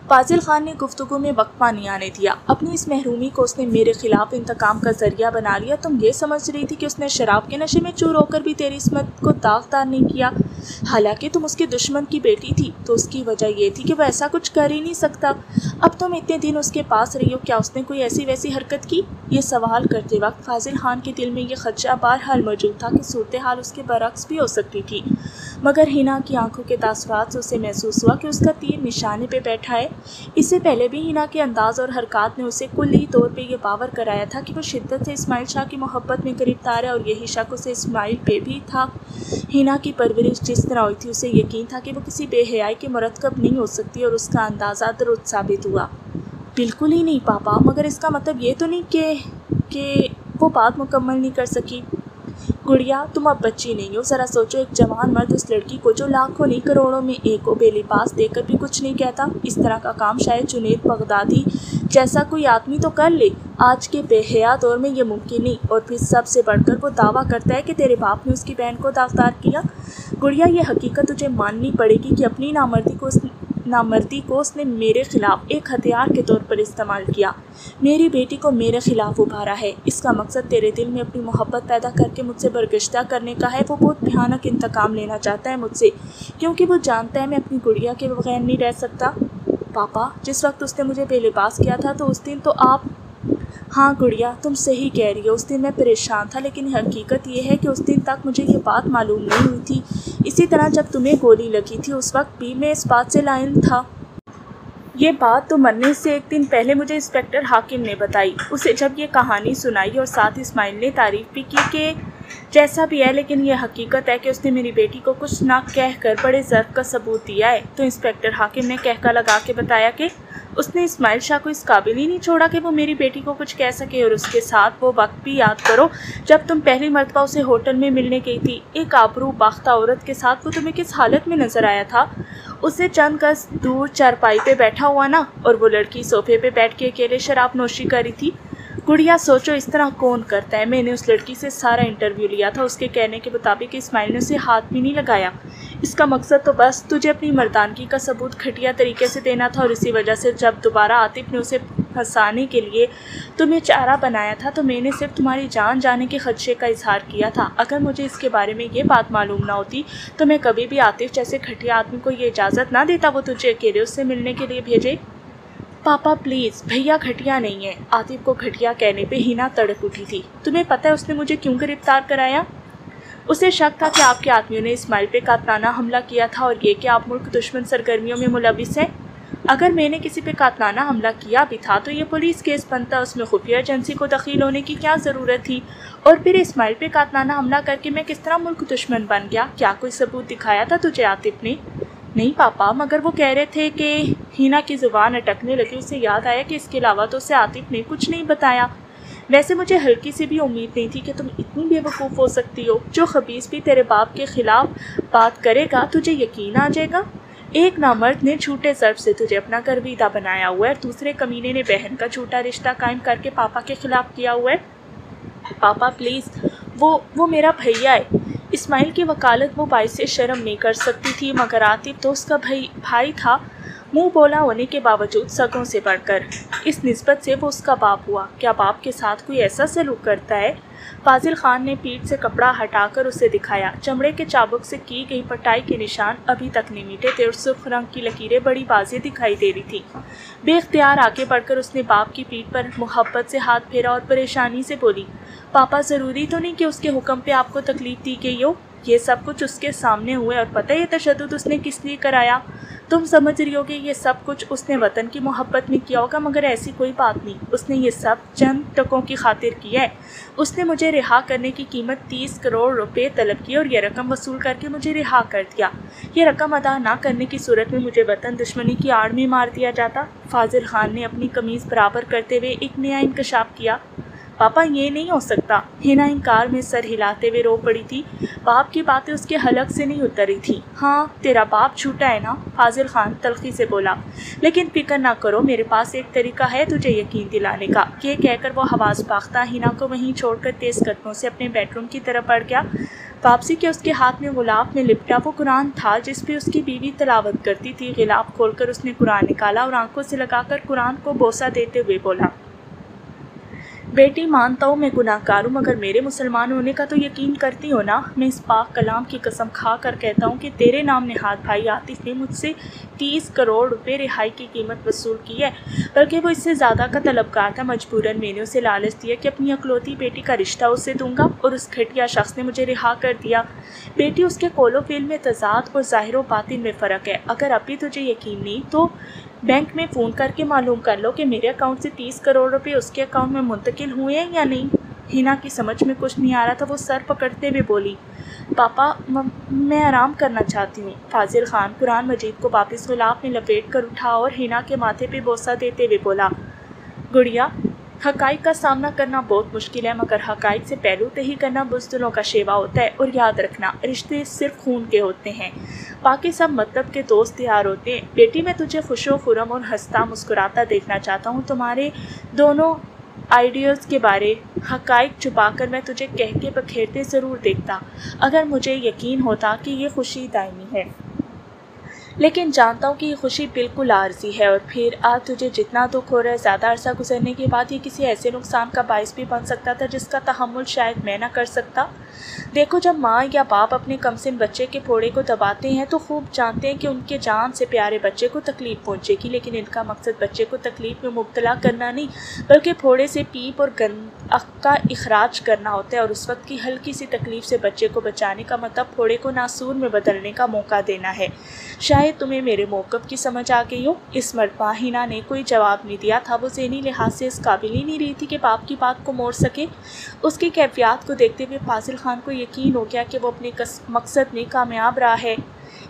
فاضل خان نے گفتگو میں وقفہ نہیں آنے دیا۔ اپنی اس محرومی کو اس نے میرے خلاف انتقام کا ذریعہ بنا لیا۔ تم یہ سمجھ رہی تھی کہ اس نے شراب کے نشے میں چور ہو کر بھی تیری عصمت کو داغدار نہیں کیا، حالانکہ تم اس کے دشمن کی بیٹی تھی، تو اس کی وجہ یہ تھی کہ وہ ایسا کچھ کر ہی نہیں سکتا۔ اب تم اتنے دن اس کے پاس رہی ہو، کیا اس نے کوئی ایسی ویسی حرکت کی؟ یہ سوال کرتے وقت فاضل خان کے دل میں یہ خدشہ بہرحال موجود تھا کہ صورتحال اس کے برعکس بھی ہو سکتی تھی، مگر حنا کی آنکھوں کے تاثرات سے اسے محسوس ہوا کہ اس کا تیر نشانے پہ بیٹھا ہے۔ اس سے پہلے بھی حنا کے انداز اور حرکات نے اسے کلی طور پہ یہ باور کرایا تھا کہ وہ شدت سے اسماعیل شاہ کی محبت میں گرفتار ہے، اور یہی شک اسے اسماعیل پہ بھی تھا۔ حنا کی پرورش جس طرح ہوئی تھی اسے یقین تھا کہ وہ کسی بے حیائی کے مرتکب نہیں ہو سکتی، اور اس کا اندازہ درست ثابت ہوا۔ بالکل ہی نہیں پاپا، مگر اس کا مطلب یہ تو نہیں کہ وہ بات مکمل نہیں کر سکی۔ गुड़िया, तुम अब बच्ची नहीं हो, ज़रा सोचो, एक जवान मर्द उस लड़की को जो लाखों नहीं करोड़ों में एक को बेलिबास देकर भी कुछ नहीं कहता। इस तरह का काम शायद जुनैद बगदादी जैसा कोई आदमी तो कर ले। आज के बेहया दौर में ये मुमकिन नहीं। और फिर सबसे बढ़कर वो दावा करता है कि तेरे बाप ने उसकी बहन को दागदार किया। गुड़िया, ये हकीकत तुझे माननी पड़ेगी कि अपनी नामर्दी को उसने मेरे खिलाफ एक हथियार के तौर पर इस्तेमाल किया। मेरी बेटी को मेरे खिलाफ उभारा है। इसका मकसद तेरे दिल में अपनी मोहब्बत पैदा करके मुझसे बरगश्ता करने का है। वो बहुत भयानक इंतकाम लेना चाहता है मुझसे, क्योंकि वो जानता है मैं अपनी गुड़िया के बगैर नहीं रह सकता। पापा, जिस वक्त उसने मुझे बेलिबास किया था तो उस दिन तो आप... हाँ गुड़िया, तुम सही कह रही हो, उस दिन मैं परेशान था, लेकिन हकीकत ये है कि उस दिन तक मुझे ये बात मालूम नहीं हुई थी। इसी तरह जब तुम्हें गोली लगी थी उस वक्त भी मैं इस बात से लाइन था। ये बात तो मरने से एक दिन पहले मुझे इंस्पेक्टर हाकिम ने बताई। उसे जब ये कहानी सुनाई और साथ इस्माइल ने तारीफ़ भी की कि जैसा भी है, लेकिन ये हकीकत है कि उसने मेरी बेटी को कुछ ना कह कर बड़े ज़र्फ का सबूत दिया है। तो इंस्पेक्टर हाकिम ने कहका लगा के बताया कि उसने इस्माइल शाह को इस काबिल ही नहीं छोड़ा कि वो मेरी बेटी को कुछ कह सके। और उसके साथ वो वक्त भी याद करो जब तुम पहली मरतबा उसे होटल में मिलने गई थी। एक आबरू बाख्ता औरत के साथ वो तुम्हें किस हालत में नज़र आया था। उससे चंद गज दूर चारपाई पे बैठा हुआ ना, और वो लड़की सोफे पे बैठ के अकेले शराब नोशी कर रही थी। गुड़िया, सोचो इस तरह कौन करता है। मैंने उस लड़की से सारा इंटरव्यू लिया था। उसके कहने के मुताबिक इस्माइल ने उसे हाथ भी नहीं लगाया। इसका मकसद तो बस तुझे अपनी मर्दानगी का सबूत घटिया तरीके से देना था। और इसी वजह से जब दोबारा आतिफ ने उसे फंसाने के लिए तुम्हें चारा बनाया था तो मैंने सिर्फ तुम्हारी जान जाने के खदशे का इजहार किया था। अगर मुझे इसके बारे में ये बात मालूम ना होती तो मैं कभी भी आतिफ जैसे घटिया आदमी को ये इजाज़त ना देता वो तुझे अकेले उससे मिलने के लिए भेजे। पापा प्लीज़, भैया घटिया नहीं है। आतिफ को घटिया कहने पे हिना तड़प उठी थी। तुम्हें पता है उसने मुझे क्यों गिरफ्तार कराया? उसे शक था कि आपके आदमियों ने इस्माइल पे कातलाना हमला किया था और ये कि आप मुल्क दुश्मन सरगर्मियों में मुलविस हैं। अगर मैंने किसी पे कातलाना हमला किया भी था तो ये पुलिस केस बनता, उसमें खुफिया एजेंसी को दखील होने की क्या ज़रूरत थी। और फिर इस्माइल पे कातलाना हमला करके मैं किस तरह मुल्क दुश्मन बन गया? क्या कोई सबूत दिखाया था तुझे आतिफ ने? नहीं पापा, मगर वो कह रहे थे कि... हिना की ज़ुबान अटकने लगी। उसे याद आया कि इसके अलावा तो उसे आतिफ ने कुछ नहीं बताया। वैसे मुझे हल्की सी भी उम्मीद नहीं थी कि तुम इतनी बेवकूफ़ हो सकती हो। जो खबीस भी तेरे बाप के ख़िलाफ़ बात करेगा तुझे यकीन आ जाएगा। एक नामर्द ने झूठे ज़र्फ से तुझे अपना गर्विदा बनाया हुआ है और दूसरे कमीने ने बहन का झूठा रिश्ता कायम करके पापा के ख़िलाफ़ किया हुआ है। पापा प्लीज़, वो मेरा भैया है। इस्माइल की वकालत वो बाइसे शर्म नहीं कर सकती थी, मगर आतिफ तो उसका भाई था, मुंह बोला होने के बावजूद सगों से बढ़कर। इस निस्बत से वो उसका बाप हुआ। क्या बाप के साथ कोई ऐसा सलूक करता है? फाजिल खान ने पीठ से कपड़ा हटाकर उसे दिखाया। चमड़े के चाबुक से की गई पटाई के निशान अभी तक नहीं मिटे थे और सुर्ख रंग की लकीरें बड़ी वाज़ेह दिखाई दे रही थी। बेख्तियार आगे बढ़कर उसने बाप की पीठ पर मोहब्बत से हाथ फेरा और परेशानी से बोली, पापा ज़रूरी तो नहीं कि उसके हुक्म पे आपको तकलीफ़ दी गई हो। ये सब कुछ उसके सामने हुए और पता है ये तशद्दुद उसने किस लिए कराया? तुम समझ रही होगी ये सब कुछ उसने वतन की मोहब्बत में किया होगा, मगर ऐसी कोई बात नहीं। उसने ये सब चंद टकों की खातिर किया है। उसने मुझे रिहा करने की कीमत 30 करोड़ रुपए तलब की और ये रकम वसूल करके मुझे रिहा कर दिया। ये रकम अदा ना करने की सूरत में मुझे वतन दुश्मनी की आड़ में मार दिया जाता। फाजिल खान ने अपनी कमीज़ बराबर करते हुए एक नया इंकशाफ किया। पापा ये नहीं हो सकता। हिना इनकार में सर हिलाते हुए रो पड़ी थी। बाप की बातें उसके हलक से नहीं उतरी थी। हाँ, तेरा बाप झूठा है ना? फाजिल खान तल्खी से बोला। लेकिन फिक्र ना करो, मेरे पास एक तरीका है तुझे यकीन दिलाने का। ये कहकर वो हवास बाख्ता हिना को वहीं छोड़कर तेज़ कदमों से अपने बेडरूम की तरफ बढ़ गया। वापसी के उसके हाथ में गुलाब में लिपटा वो कुरान था जिस पे उसकी बीवी तिलावत करती थी। गिलाब खोलकर उसने कुरान निकाला और आंखों से लगाकर कुरान को बोसा देते हुए बोला, बेटी मानता हूँ मैं गुनाहगार हूँ, मगर मेरे मुसलमान होने का तो यकीन करती हो ना? मैं इस पाक कलाम की कसम खा कर कहता हूँ कि तेरे नाम नेहाद भाई आतिफ ने मुझसे 30 करोड़ रुपए रिहाई की कीमत वसूल की है, बल्कि वो इससे ज़्यादा का तलबगार था। मजबूरन मैंने उसे लालच दिया कि अपनी अकलौती बेटी का रिश्ता उससे दूंगा और उस घटिया शख्स ने मुझे रिहा कर दिया। बेटी, उसके कौलो फ़िल में तज़ाद और ज़ाहिर व बातिन में फ़र्क है। अगर अभी तुझे यकीन नहीं तो बैंक में फ़ोन करके मालूम कर लो कि मेरे अकाउंट से 30 करोड़ रुपए उसके अकाउंट में मुंतकिल हुए हैं या नहीं। हिना की समझ में कुछ नहीं आ रहा था। वो सर पकड़ते हुए बोली, पापा मैं आराम करना चाहती हूँ। फाजिल खान कुरान मजीद को वापस गुलाब में लपेट कर उठा और हिना के माथे पे बोसा देते हुए बोला, गुड़िया हक़ाइक़ का सामना करना बहुत मुश्किल है, मगर हक़ाइक़ से पहलू तही करना बुज़दिलों का शेवा होता है। और याद रखना, रिश्ते सिर्फ खून के होते हैं, बाकी सब मतलब के दोस्त यार होते हैं। बेटी, मैं तुझे खुशो खुरम और हंसता मुस्कुराता देखना चाहता हूँ। तुम्हारे दोनों आइडियल्स के बारे हक़ाइक़ छुपाकर मैं तुझे कह के बखेरते ज़रूर देखता, अगर मुझे यकीन होता कि ये खुशी दायमी है। लेकिन जानता हूँ कि ये खुशी बिल्कुल आर्जी है, और फिर आज तुझे जितना दुख हो रहा है, ज़्यादा अरसा गुजरने के बाद ये किसी ऐसे नुकसान का बायस भी बन सकता था जिसका तहम्मुल शायद मैं ना कर सकता। देखो, जब माँ या बाप अपने कमसिन बच्चे के फोड़े को दबाते हैं तो खूब जानते हैं कि उनके जान से प्यारे बच्चे को तकलीफ़ पहुँचेगी, लेकिन इनका मकसद बच्चे को तकलीफ़ में मुब्तला करना नहीं, बल्कि फोड़े से पीप और गंद का इखराज करना होता है। और उस वक्त की हल्की सी तकलीफ़ से बच्चे को बचाने का मतलब फोड़े को नासूर में बदलने का मौका देना है। शायद तुम्हें मेरे मौक़िफ़ की समझ आ गई हो। इस मरतबा हिना ने कोई जवाब नहीं दिया था। वो ज़हनी लिहाज से इस काबिल ही नहीं रही थी कि बाप की बात को मोड़ सके। उसकी कैफियत को देखते हुए फाजिल खान को यकीन हो गया कि वो अपने मकसद में कामयाब रहा है।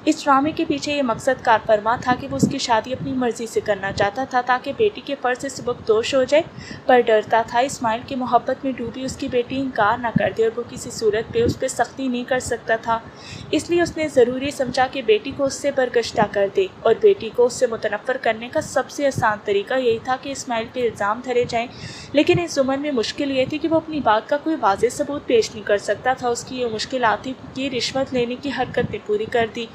इस ड्रामे के पीछे ये मकसद कारफरमा था कि वो उसकी शादी अपनी मर्ज़ी से करना चाहता था ताकि बेटी के फ़र्ज़ से सुबकदोश हो जाए, पर डरता था इस्माइल की मोहब्बत में डूबी उसकी बेटी इनकार ना कर दे और वो किसी सूरत पे उस पर सख्ती नहीं कर सकता था। इसलिए उसने ज़रूरी समझा कि बेटी को उससे बरगश्ता कर दे, और बेटी को उससे मुतनफ़र करने का सबसे आसान तरीका यही था कि इस्माइल पे इल्ज़ाम धरे जाएँ। लेकिन इस जुम्मन में मुश्किल ये थी कि वो अपनी बात का कोई वाज़ेह सबूत पेश नहीं कर सकता था। उसकी ये मुश्किल आतिफ की रिश्वत लेने की हरकत ने पूरी कर दी।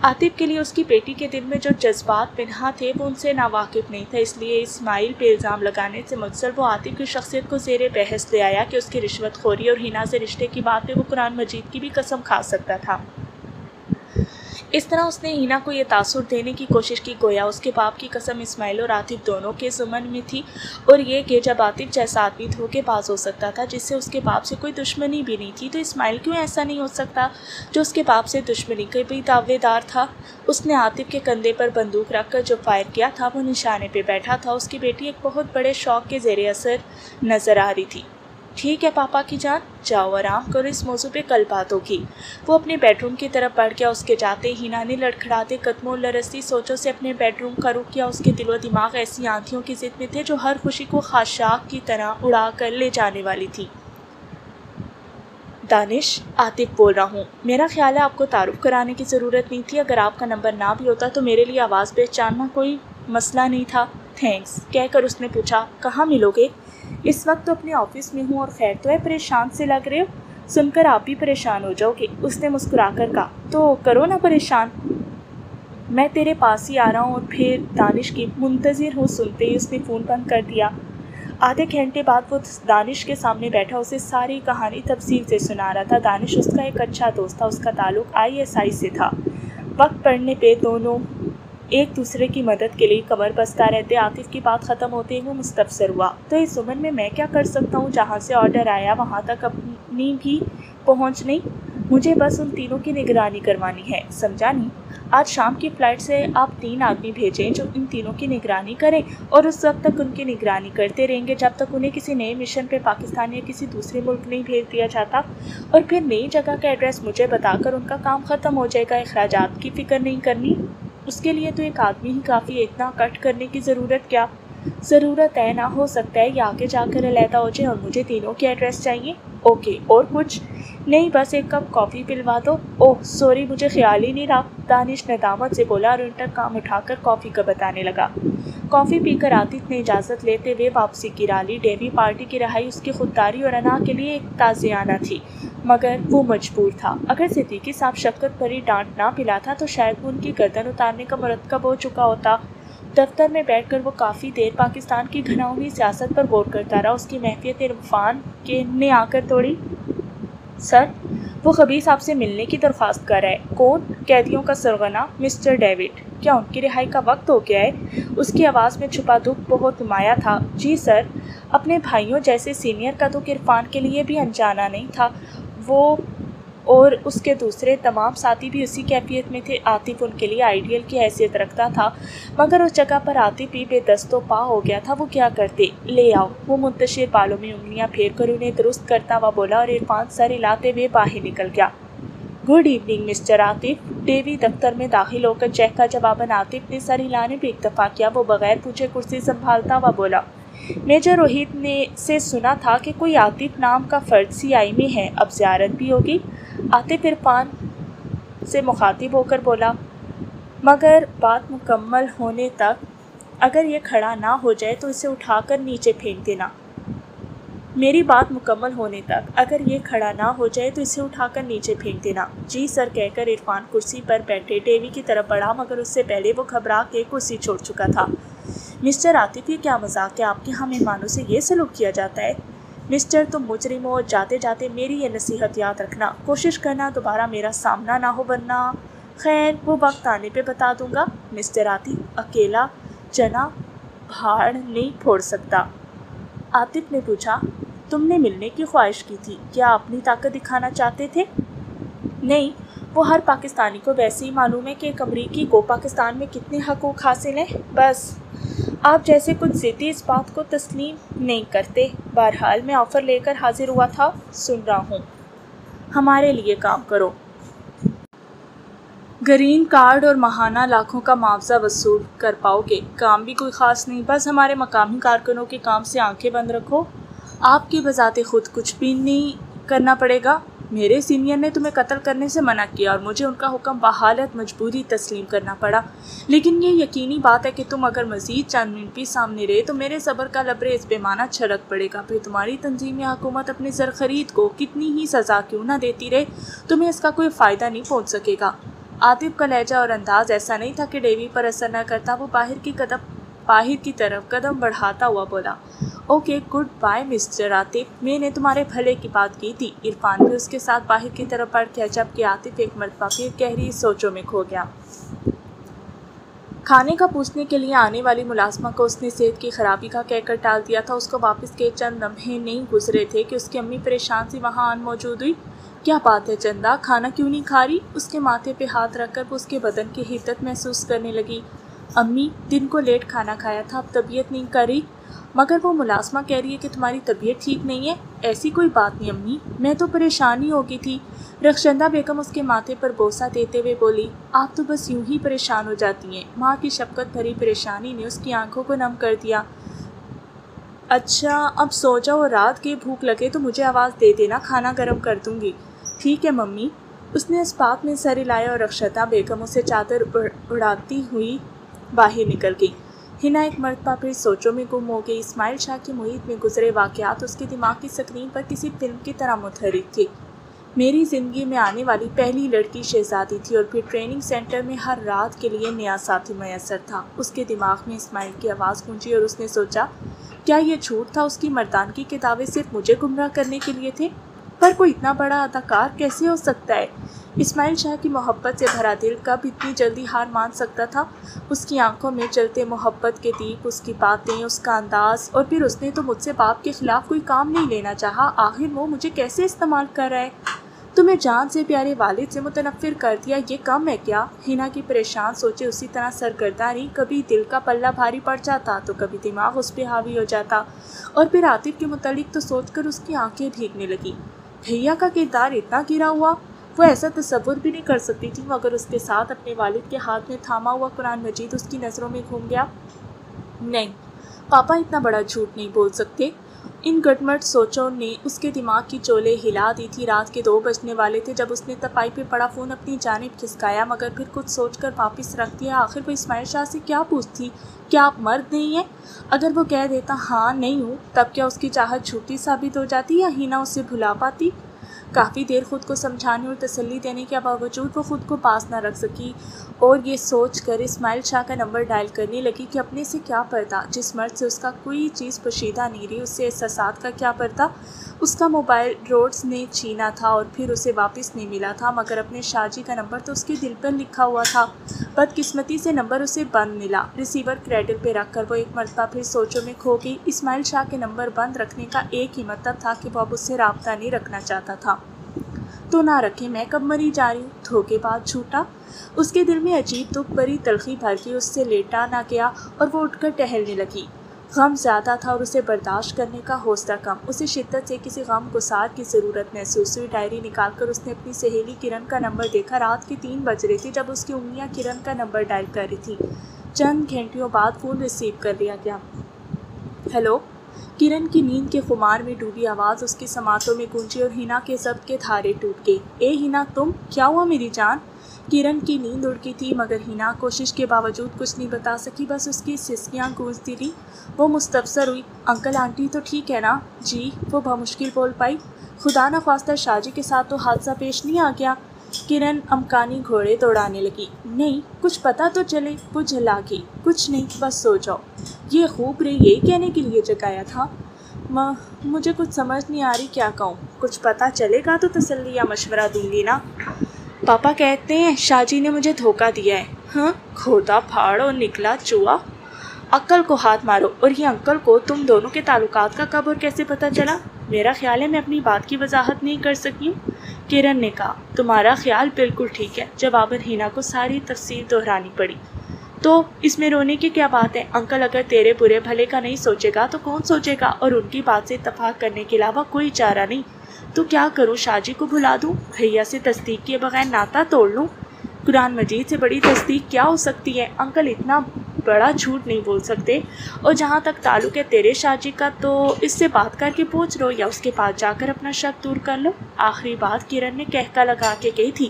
आतिफ के लिए उसकी बेटी के दिल में जो जज्बात पिन्हा थे वो उनसे नावाकिफ़ नहीं था, इसलिए इस्माइल पे इल्ज़ाम लगाने से मुतसल वो आतिफ की शख्सियत को ज़ेरे बहस ले आया कि उसकी रिश्वत खोरी और हिना से रिश्ते की बात पे वो कुरान मजीद की भी कसम खा सकता था। इस तरह उसने हिना को ये तासुर देने की कोशिश की गोया उसके बाप की कसम इस्माइल और आतिफ दोनों के ज़ुमन में थी, और ये कि जब आतिफ जैसा आदमी धोखेबाज हो सकता था जिससे उसके बाप से कोई दुश्मनी भी नहीं थी, तो इस्माइल क्यों ऐसा नहीं हो सकता जो उसके बाप से दुश्मनी का भी दावेदार था। उसने आतिफ के कंधे पर बंदूक रख कर जो फायर किया था वो निशाने पर बैठा था। उसकी बेटी एक बहुत बड़े शौक़ के ज़ेरे असर नज़र आ रही थी। ठीक है पापा की जान, जाओ आराम करो, इस मौजू पे कल बात होगी। वो अपने बेडरूम की तरफ बढ़ गया। उसके जाते हिना ने लड़खड़ाते कदमों और लरसती सोचों से अपने बेडरूम का रुख किया। उसके दिलो दिमाग ऐसी आंधियों की जिद में थे जो हर खुशी को खाशाक की तरह उड़ा कर ले जाने वाली थी। दानिश, आतिफ बोल रहा हूँ। मेरा ख्याल है आपको तारुफ कराने की ज़रूरत नहीं थी। अगर आपका नंबर ना भी होता तो मेरे लिए आवाज़ पहचानना कोई मसला नहीं था। थैंक्स कहकर उसने पूछा, कहाँ मिलोगे? इस वक्त तो अपने ऑफिस में हूँ। और खैर तो है, परेशान से लग रहे हो, सुनकर आप भी परेशान हो जाओगे। उसने मुस्कुराकर कहा, तो करो ना परेशान, मैं तेरे पास ही आ रहा हूँ। और फिर दानिश की मुंतज़िर हो सुनते ही उसने फ़ोन बंद कर दिया। आधे घंटे बाद वो दानिश के सामने बैठा उसे सारी कहानी तफसील से सुना रहा था। दानिश उसका एक अच्छा दोस्त था। उसका ताल्लुक़ ISI से था। वक्त पड़ने पे दोनों एक दूसरे की मदद के लिए कमर बस्ता रहते। आतिफ की बात ख़त्म होते ही वो मुस्तफसर हुआ, तो इस उम्र में मैं क्या कर सकता हूँ? जहाँ से ऑर्डर आया वहाँ तक अपनी भी पहुँच नहीं। मुझे बस उन तीनों की निगरानी करवानी है, समझा नहीं? आज शाम की फ़्लाइट से आप 3 आदमी भेजें जो इन तीनों की निगरानी करें, और उस वक्त तक उनकी निगरानी करते रहेंगे जब तक उन्हें किसी नए मिशन पे पाकिस्तान या किसी दूसरे मुल्क नहीं भेज दिया जाता। और फिर नई जगह का एड्रेस मुझे बताकर उनका काम ख़त्म हो जाएगा। अखराजात की फ़िक्र नहीं करनी, उसके लिए तो एक आदमी ही काफ़ी है। इतना कट करने की ज़रूरत क्या? ज़रूरत है ना, हो सकता है ये आगे जाकर अलहदा हो जाए। और मुझे तीनों के एड्रेस चाहिए। ओके, और कुछ नहीं, बस एक कप कॉफ़ी पिलवा दो। ओह सॉरी, मुझे ख्याल ही नहीं रहा, दानिश नदामत से बोला और इंटर काम उठाकर कॉफ़ी का बताने लगा। कॉफ़ी पीकर आतिफ ने इजाज़त लेते हुए वापसी की राली। डेवी पार्टी की रहाई उसकी खुददारी और अना के लिए एक ताज़ियाना थी, मगर वो मजबूर था। अगर सिद्दीकी साहब शफ़क़त भरी डांट ना पिलाता तो शायद वो उनकी गर्दन उतारने का मुरतकब हो चुका होता। दफ्तर में बैठकर वो काफ़ी देर पाकिस्तान की घनाउनी सियासत पर गौर करता रहा। उसकी महफियत इरफान के ने आकर तोड़ी। सर, वो खबीस आपसे मिलने की दरख्वास्त कर रहा है। कौन? कैदियों का सरगना मिस्टर डेविड। क्या उनकी रिहाई का वक्त हो गया है? उसकी आवाज़ में छुपा दुख बहुत नुमाया था। जी सर। अपने भाइयों जैसे सीनियर का दुख इरफान के लिए भी अनजाना नहीं था। वो और उसके दूसरे तमाम साथी भी उसी कैफियत में थे। आतिफ उनके लिए आइडियल की हैसियत रखता था, मगर उस जगह पर आतिफ भी बेदस्तो पा हो गया था। वो क्या करते? ले आओ। वो मुंतशिर बालों में उंगलियां फेर कर उन्हें दुरुस्त करता हुआ बोला और इरफान सर हिलाते हुए बाहर निकल गया। Good evening mister Atif. Davy दफ्तर में दाखिल होकर चेक का जवाबन आतिफ ने सर हिलाने पर इक्तफा किया। वो बगैर पूछे कुर्सी संभालता हुआ बोला, मेजर रोहित ने से सुना था कि कोई आतिफ नाम का फ़र्द सीआई में है, अब ज़ियारत भी होगी। आतिफ इरफान से मुखातिब होकर बोला, मगर बात मुकम्मल होने तक अगर ये खड़ा ना हो जाए तो इसे उठाकर नीचे फेंक देना। मेरी बात मुकम्मल होने तक अगर ये खड़ा ना हो जाए तो इसे उठाकर नीचे फेंक देना। जी सर कहकर इरफान कुर्सी पर बैठे डेवी की तरफ बढ़ा, मगर उससे पहले वो घबरा के कुर्सी छोड़ चुका था। मिस्टर आतिफ, ये क्या मजाक है? आपके यहाँ मेहमानों से ये सलूक किया जाता है? मिस्टर, तुम मुजरिम हो। जाते जाते मेरी ये नसीहत याद रखना, कोशिश करना दोबारा मेरा सामना ना हो, वरना खैर वो वक्त आने पे बता दूंगा। मिस्टर आतिफ, अकेला चना भाड़ नहीं फोड़ सकता। आतिफ ने पूछा, तुमने मिलने की ख्वाहिश की थी, क्या अपनी ताकत दिखाना चाहते थे? नहीं, वो हर पाकिस्तानी को वैसे ही मालूम है कि एक अमरीकी को पाकिस्तान में कितने हकूक़ हासिल हैं। बस आप जैसे कुछ ज़िद्दी इस बात को तस्लीम नहीं करते। बहरहाल मैं ऑफ़र लेकर हाजिर हुआ था, सुन रहा हूँ। हमारे लिए काम करो। ग्रीन कार्ड और माहाना लाखों का मुआवजा वसूल कर पाओगे। काम भी कोई ख़ास नहीं, बस हमारे मकामी कारकुनों के काम से आंखें बंद रखो। आपकी बजाते खुद कुछ भी नहीं करना पड़ेगा। मेरे सीनियर ने तुम्हें कत्ल करने से मना किया और मुझे उनका हुक्म बहालत मजबूरी तस्लीम करना पड़ा, लेकिन ये यकीनी बात है कि तुम अगर मज़ीद चंद मिनट भी सामने रहे तो मेरे सब्र का लबरेज़ पैमाना छलक पड़ेगा। फिर तुम्हारी तंजीम या हुकूमत अपने ज़र खरीद को कितनी ही सज़ा क्यों ना देती रहे, तुम्हें इसका कोई फ़ायदा नहीं पहुँच सकेगा। आतिफ का लहजा और अंदाज़ ऐसा नहीं था कि डेवी पर असर न करता। वो बाहर की तरफ कदम बढ़ाता हुआ बोला, okay good bye mister Atif, मैंने तुम्हारे भले की बात की थी। इरफान भी उसके साथ बाहर की तरफ बढ़ गया, जबकि आतिफ एक मरतबा फिर गहरी सोचों में खो गया। खाने का पूछने के लिए आने वाली मुलाजमा को उसने सेहत की खराबी का कहकर टाल दिया था। उसको वापस के चंद लम्हे नहीं गुजरे थे कि उसकी अम्मी परेशान सी वहाँ आन मौजूद हुई। क्या बात है चंदा, खाना क्यों नहीं खा रही? उसके माथे पे हाथ रखकर वो उसके बदन की हिद्दत महसूस करने लगी। अम्मी, दिन को लेट खाना खाया था, अब तबीयत नहीं कर रही। मगर वो मुलाजमा कह रही है कि तुम्हारी तबीयत ठीक नहीं है। ऐसी कोई बात नहीं अम्मी, मैं तो परेशान ही हो गई थी। रखशंदा बेगम उसके माथे पर बोसा देते हुए बोली, आप तो बस यूं ही परेशान हो जाती हैं। माँ की शफकत भरी परेशानी ने उसकी आंखों को नम कर दिया। अच्छा अब सो जाओ, रात की भूख लगे तो मुझे आवाज़ दे देना, खाना गर्म कर दूंगी। ठीक है मम्मी। उसने इस बात में सर हिलाया और रखशंदा बेगम उसे चादर उड़ाती हुई बाहर निकल गई। हिना एक मरतबा फिर सोचों में गुम हो गई। इस्माइल शाह की मुहित में गुजरे वाक़यात उसके दिमाग की स्क्रीन पर किसी फिल्म की तरह मुतहरिक थी। मेरी ज़िंदगी में आने वाली पहली लड़की शहज़ादी थी और फिर ट्रेनिंग सेंटर में हर रात के लिए नया साथी मैसर था। उसके दिमाग में इस्माइल की आवाज़ गूंजी और उसने सोचा, क्या ये झूठ था? उसकी मर्दानगी के दावे सिर्फ मुझे गुमराह करने के लिए थे? पर कोई इतना बड़ा अदाकार कैसे हो सकता है? इस्माइल शाह की मोहब्बत से भरा दिल कब इतनी जल्दी हार मान सकता था? उसकी आंखों में चलते मोहब्बत के दीप, उसकी बातें, उसका अंदाज, और फिर उसने तो मुझसे बाप के खिलाफ कोई काम नहीं लेना चाहा। आखिर वो मुझे कैसे इस्तेमाल कर रहा है? तुम्हें जान से प्यारे वालिद से मुतनफ़िर कर दिया, ये कम है क्या? हिना की परेशान सोचे उसी तरह सरगर्दा रही। कभी दिल का पल्ला भारी पड़ जाता तो कभी दिमाग उस पर हावी हो जाता। और फिर आतिफ के मुतालिक तो सोचकर उसकी आंखें भीगने लगी। भैया का किरदार इतना गिरा हुआ, वो ऐसा तसव्वुर भी नहीं कर सकती थी। मगर उसके साथ अपने वालिद के हाथ में थामा हुआ कुरान मजीद उसकी नज़रों में घूम गया। नहीं, पापा इतना बड़ा झूठ नहीं बोल सकते। इन गटमट सोचों ने उसके दिमाग की चोले हिला दी थी। रात के 2 बजने वाले थे जब उसने तपाई पे पड़ा फ़ोन अपनी जानिब खिसकाया, मगर फिर कुछ सोचकर वापस रख दिया। आखिर वो इस्माइल शाह से क्या पूछती? क्या आप मर्द नहीं हैं? अगर वो कह देता हाँ नहीं हूँ, तब क्या उसकी चाहत झूठी साबित हो जाती या हिना उसे भुला पाती? काफ़ी देर खुद को समझाने और तसल्ली देने के बावजूद वो खुद को पास ना रख सकी और ये सोच कर इस्माइल शाह का नंबर डायल करने लगी कि अपने से क्या पर्दा। जिस मर्द से उसका कोई चीज़ पोशीदा नहीं रही, उससे एहसासात का क्या पर्दा। उसका मोबाइल रोड्स ने छीना था और फिर उसे वापस नहीं मिला था, मगर अपने शाहजी का नंबर तो उसके दिल पर लिखा हुआ था। बदकिस्मती से नंबर उसे बंद मिला। रिसीवर क्रेडिट पे रख कर वो एक मरतबा फिर सोचों में खो गई। इस्माइल शाह के नंबर बंद रखने का एक ही मतलब था कि वो अब उससे राब्ता नहीं रखना चाहता था। तो ना रखे, मैं कब मरी जा रही हूँ, धोखेबाज झूठा। उसके दिल में अजीब दुख भरी तलखी भर गई। उससे लेटा ना गया और वो उठकर टहलने लगी। गम ज़्यादा था और उसे बर्दाश्त करने का हौसला कम। उसे शिद्दत से किसी गम गुसार की ज़रूरत महसूस हुई। डायरी निकालकर उसने अपनी सहेली किरण का नंबर देखा। रात के 3 बज रहे थे जब उसकी उंगलियां किरण का नंबर डायल कर रही थी। चंद घंटियों बाद फ़ोन रिसीव कर लिया गया। ہیلو؟ کرن کی نیند کے خمار میں ڈوبی آواز اس کی سماعتوں میں گونجی اور ہنا کے ضبط کے دھارے ٹوٹ گئے۔ اے ہنا تم؟ کیا ہوا میری جان؟ کرن کی نیند اڑ کی تھی مگر ہنا کوشش کے باوجود کچھ نہیں بتا سکی، بس اس کی سسکیاں گونجتی رہیں۔ وہ مستفسر ہوئی، انکل آنٹی تو ٹھیک ہے نا؟ جی، وہ بمشکل بول پائی۔ خدا نخواستہ شاہ جی کے ساتھ تو حادثہ پیش نہیں آ گیا؟ کرن امکانی گھوڑے دوڑانے لگی۔ نہیں، کچھ پتا تو چلے۔ وہ جھلا گئی۔ کچھ نہیں، بس سو جاؤ۔ یہ خوب رہی یہی کہنے کے لیے جگایا تھا؟ مجھے کچھ سمجھ نہیں آ رہی کیا کہوں۔ کچھ پتا چلے گا تو تسلی یا مشورہ دوں گی نا۔ پاپا کہتے ہیں شاہ جی نے مجھے دھوکہ دیا ہے۔ ہاں؟ کھودا پھاڑ اور نکلا چوہا۔ عقل کو ہاتھ مارو۔ اور یہ انکل کو تم دونوں کے تعلقات کا کب اور کیسے پتہ چلا؟ میرا خیال ہے میں اپنی بات کی وضاحت نہیں کر سکی ہوں۔ کرن نے کہا، تمہارا خیال بالکل ٹھیک ہے۔ جواباً ہنا کو ساری تفصیل دہرانی پڑی۔ تو اس میں رونے کی کیا بات ہے؟ انکل اگر تیرے برے بھلے کا نہیں سوچے گا تو کون سوچے گا؟ اور ان کی بات سے اتفاق کرنے کے علاوہ کوئی چارہ نہیں۔ تو کیا کروں؟ شاہ جی کو بھلا دوں؟ بھیا سے تصدیق کیے بغیر ناطہ توڑ لوں؟ قرآن مجید سے بڑی تصدیق کیا ہو سکتی ہے؟ انکل اتنا بڑا جھوٹ نہیں بول سکتے۔ اور جہاں تک تعلق ہے تیرے شاہ جی کا تو اس سے بات کر کے پوچھ لو یا اس کے پاس جا کر اپنا شک دور کر لو۔ آخری بات کرن نے کہکا لگا کے کہی تھی۔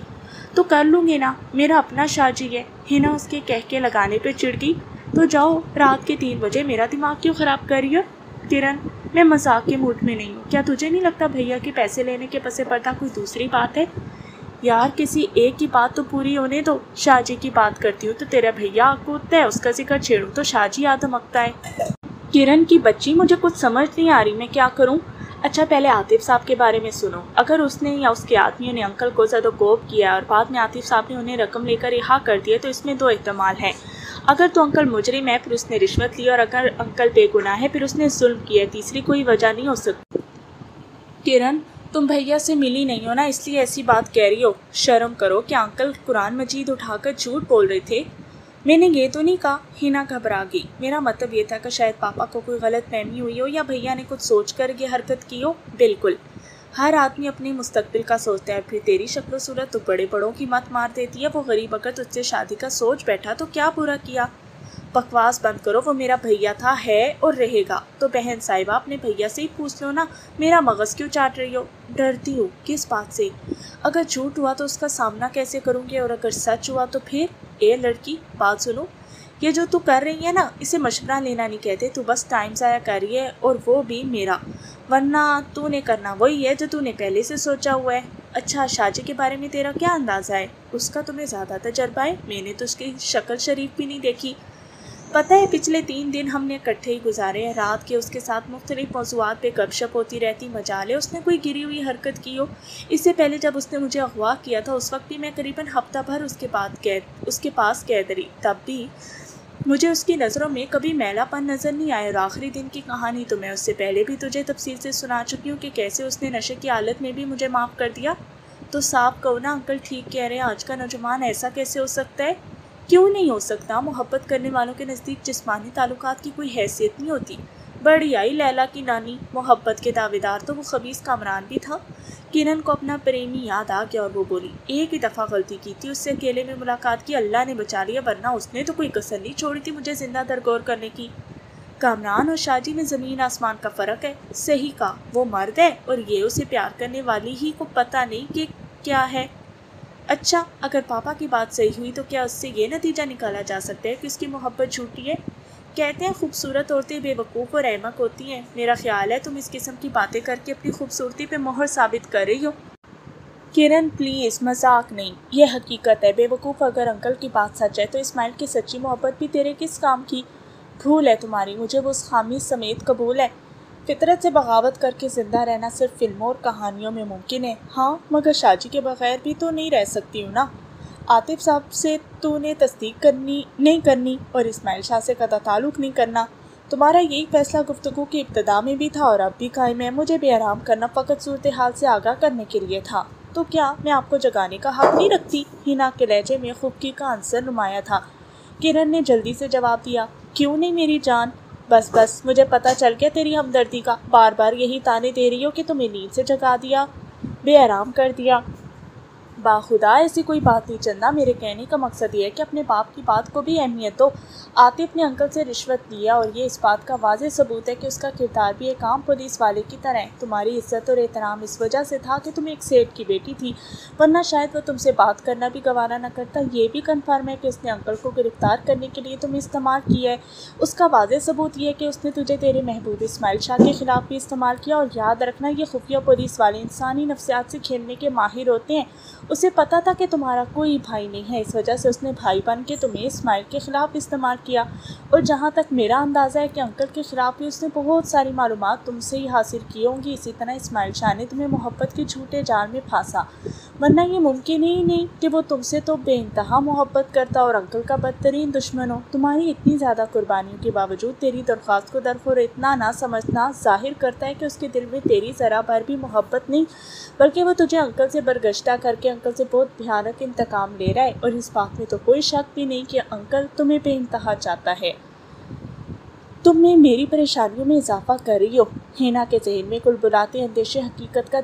تو کر لوں گی نا، میرا اپنا شاہ جی ہے۔ ہنا اس کے کہکے لگانے پہ چڑ گئی۔ تو جاؤ، رات کے 3 بجے میرا دماغ کیوں خراب کر رہی ہو؟ کرن، میں مذاق کے موڈ میں نہیں ہوں۔ کیا تجھے نہیں لگتا بھیا کے پیسے لینے کے پس پردہ کوئی دوسری بات ہے؟ یار کسی ایک کی بات تو پوری ہونے دو۔ شاہ جی کی بات کرتی ہوں تو تیرا بھیا کودتا ہے، اس کا ذکر چھیڑوں تو شاہ جی آدھمکتا ہے۔ کرن کی بچی، مجھے کچھ سمجھ نہیں آ رہی، میں کیا کروں؟ اچھا پہلے عاطف صاحب کے بارے میں سنو۔ اگر اس نے یا اس کے آدمیوں نے انکل کو زد و کوب کیا اور بعد میں عاطف صاحب نے انہیں رقم لے کر رہا کر دیا تو اس میں 2 احتمال ہیں۔ اگر تو انکل مجرم ہے پھر اس نے رشوت لی، اور اگر انکل بے گناہ ہے پھر اس نے ظلم کیا۔ تیسری کوئی وجہ نہیں ہو سکتی۔ کرن، تم بھیا سے ملی نہیں ہو نا، اس لیے ایسی بات کہہ رہی ہو۔ شرم کرو، کیا انکل قرآن مجید اٹھا کر جھوٹ بول رہے تھے؟ میں نے یہ تو نہیں کہا۔ ہنا گھبرا گئی۔ میرا مطلب یہ تھا کہ شاید پاپا کو کوئی غلط فہمی ہوئی ہو یا بھیا نے کچھ سوچ کر یہ حرکت کی ہو۔ بالکل، ہر آدمی اپنے مستقبل کا سوچتا ہے۔ پھر تیری شکل و صورت تو بڑے بڑوں کی مت مار دیتی ہے۔ وہ غریب اگر تجھ سے شادی کا سوچ بیٹھا تو کیا برا کیا؟ بکواس بند کرو، وہ میرا بھیا تھا، ہے اور رہے گا۔ تو بہن صاحبہ اپنے بھیا سے ہی پوچھ لو نا، میرا مغز کیوں چاٹ رہی ہو؟ ڈرتی ہوں؟ کس بات سے؟ اگر جھوٹ ہوا تو اس کا سامنا کیسے کروں گی، اور اگر سچ ہوا تو پھر؟ اے لڑکی، بات سنو، یہ جو تو کر رہی ہے نا، اسے مشورہ لینا نہیں کہتے۔ تو بس ٹائم ضائع کر رہی ہے، اور وہ بھی میرا، ورنہ تو نے کرنا وہی ہے جو تو نے پہلے سے سوچا ہوا ہے۔ اچھا، شاہ جی کے بارے میں تیرا کیا اندازہ ہے؟ اس کا تمہیں زیادہ تجربہ ہے، میں نے تو اس کی شکل شریف بھی نہیں دیکھی۔ پتہ ہے پچھلے 3 دن ہم نے اکٹھے ہی گزارے ہیں۔ رات کے اس کے ساتھ مختلف موضوعات پہ گپ شپ ہوتی رہتی، مجال ہے اس نے کوئی گری ہوئی حرکت کی ہو۔ اس سے پہلے جب اس نے مجھے اغوا کیا تھا اس وقت بھی میں قریباً ہفتہ بھر اس کے پاس قید رہی، تب بھی مجھے اس کی نظروں میں کبھی میلا پن نظر نہیں آیا۔ اور آخری دن کی کہانی تو میں اس سے پہلے بھی تجھے تفصیل سے سنا چکی ہوں کہ کیسے اس نے نشے کی حالت میں بھی مجھے معاف کر دیا۔ تو صاحب کہو نا، انکل ٹھیک کہہ رہے ہیں، آج کا نوجوان ایسا کیسے ہو سکتا ہے؟ کیوں نہیں ہو سکتا؟ محبت کرنے والوں کے نزدیک جسمانی تعلقات کی کوئی حیثیت نہیں ہوتی۔ بڑی آئی لیلا کی نانی، محبت کے دعوے دار تو وہ خبیث کامران بھی تھا۔ کرن کو اپنا پریمی یاد آ گیا اور وہ بولی، ایک ہی دفعہ غلطی کی تھی، اس سے اکیلے میں ملاقات کی، اللہ نے بچا لیا، ورنہ اس نے تو کوئی کسر نہیں چھوڑی تھی مجھے زندہ درگور کرنے کی۔ کامران اور شاہ جی میں زمین آسمان کا فرق ہے۔ صحیح کہا، وہ مرد ہے اور یہ اسے پیار کرنے والی ہی کو پتہ نہیں کہ کیا ہے۔ اچھا، اگر پاپا کی بات صحیح ہوئی تو کیا اس سے یہ نتیجہ نکالا جا سکتا ہے کہ اس کی محبت جھوٹی ہے؟ کہتے ہیں خوبصورت عورتیں بے وقوف اور احمق ہوتی ہیں۔ میرا خیال ہے تم اس قسم کی باتیں کر کے اپنی خوبصورتی پہ مہر ثابت کر رہی ہو۔ کرن پلیز، مذاق نہیں، یہ حقیقت ہے۔ بے وقوف اگر انکل کی بات سچ ہے تو اسماعیل کی سچی محبت بھی تیرے کس کام کی؟ بھول ہے تمہاری، مجھے وہ اس خامی سمیت قبول ہے۔ فطرت سے بغاوت کر کے زندہ رہنا صرف فلموں اور کہانیوں میں ممکن ہے۔ ہاں، مگر شاہ جی کے بغیر بھی تو نہیں رہ سکتی ہوں نا۔ عاطف صاحب سے تو نے تصدیق نہیں کرنی اور اسماعیل شاہ سے قطع تعلق نہیں کرنا۔ تمہارا یہی فیصلہ گفتگو کی ابتدا میں بھی تھا اور اب بھی قائم ہے۔ مجھے بے آرام کرنا فقط صورتحال سے آگاہ کرنے کے لیے تھا۔ تو کیا میں آپ کو جگانے کا حق نہیں رکھتی؟ ہنا کے لہجے میں خفگی کا عنصر نمایاں تھا۔ کرن نے جلدی سے جواب دیا، کیوں نہیں میری جان؟ بس مجھے پتہ چل گیا تیری ہمدردی کا۔ بار بار یہی تانے دے رہی ہو کہ تمہیں نیند سے جگا دیا، بے آرام کر دیا۔ باخدا ایسی کوئی بات نہیں چندہ، میرے کہنے کا مقصد یہ ہے کہ اپنے باپ کی بات کو بھی اہمیت دو۔ عاطف نے انکل سے رشوت لیا اور یہ اس بات کا واضح ثبوت ہے کہ اس کا کردار بھی ایک عام پولیس والے کی طرح ہے۔ تمہاری عزت اور احترام اس وجہ سے تھا کہ تم ایک سیٹ کی بیٹی تھی، ورنہ شاید وہ تم سے بات کرنا بھی گوارا نہ کرتا۔ یہ بھی کنفرم ہے کہ اس نے انکل کو گرفتار کرنے کے لیے تمہیں استعمال کیا ہے۔ اس کا واضح ثبوت یہ ہے کہ اس نے تجھے تیرے محبوب اسماعیل شاہ کے خلاف بھی استعمال کیا، اور یاد رکھنا یہ خفیہ پولیس والے انسانی نفسیات سے کھیلنے کے ماہر ہوتے ہیں۔ اسے پتا تھا کہ تمہارا کوئی بھائی نہیں ہے، اس وجہ سے اس نے بھائی بن کے تمہیں اسماعیل کے خلاف استعمال کیا، اور جہاں تک میرا اندازہ ہے کہ انکل کے خلاف بھی اس نے بہت ساری معلومات تم سے ہی حاصل کی ہوں گی۔ اسی طرح اسماعیل شاہ نے تمہیں محبت کے جھوٹے جال میں پھانسا، ورنہ یہ ممکن ہی نہیں کہ وہ تم سے تو بے انتہا محبت کرتا اور انکل کا بدترین دشمن ہو۔ تمہاری اتنی زیادہ قربانیوں کے باوجود تیری درخواست کو درخور اتنا نہ سمجھنا ظاہر کرتا ہے کہ اس کے دل میں تیری ذرا بھر بھی محبت نہیں، بلکہ وہ تجھے انکل سے برگشتہ کر کے انکل سے بہت بھیانک انتقام لے رہا ہے، اور اس بات میں تو کوئی شک بھی نہیں کہ انکل تمہیں بے انتہا چاہتا ہے۔ تم نے میری پریشانیوں میں اضافہ کر رہی ہو۔ ہینا کے ذہن میں کلبلاتے اندیشے حقیقت کا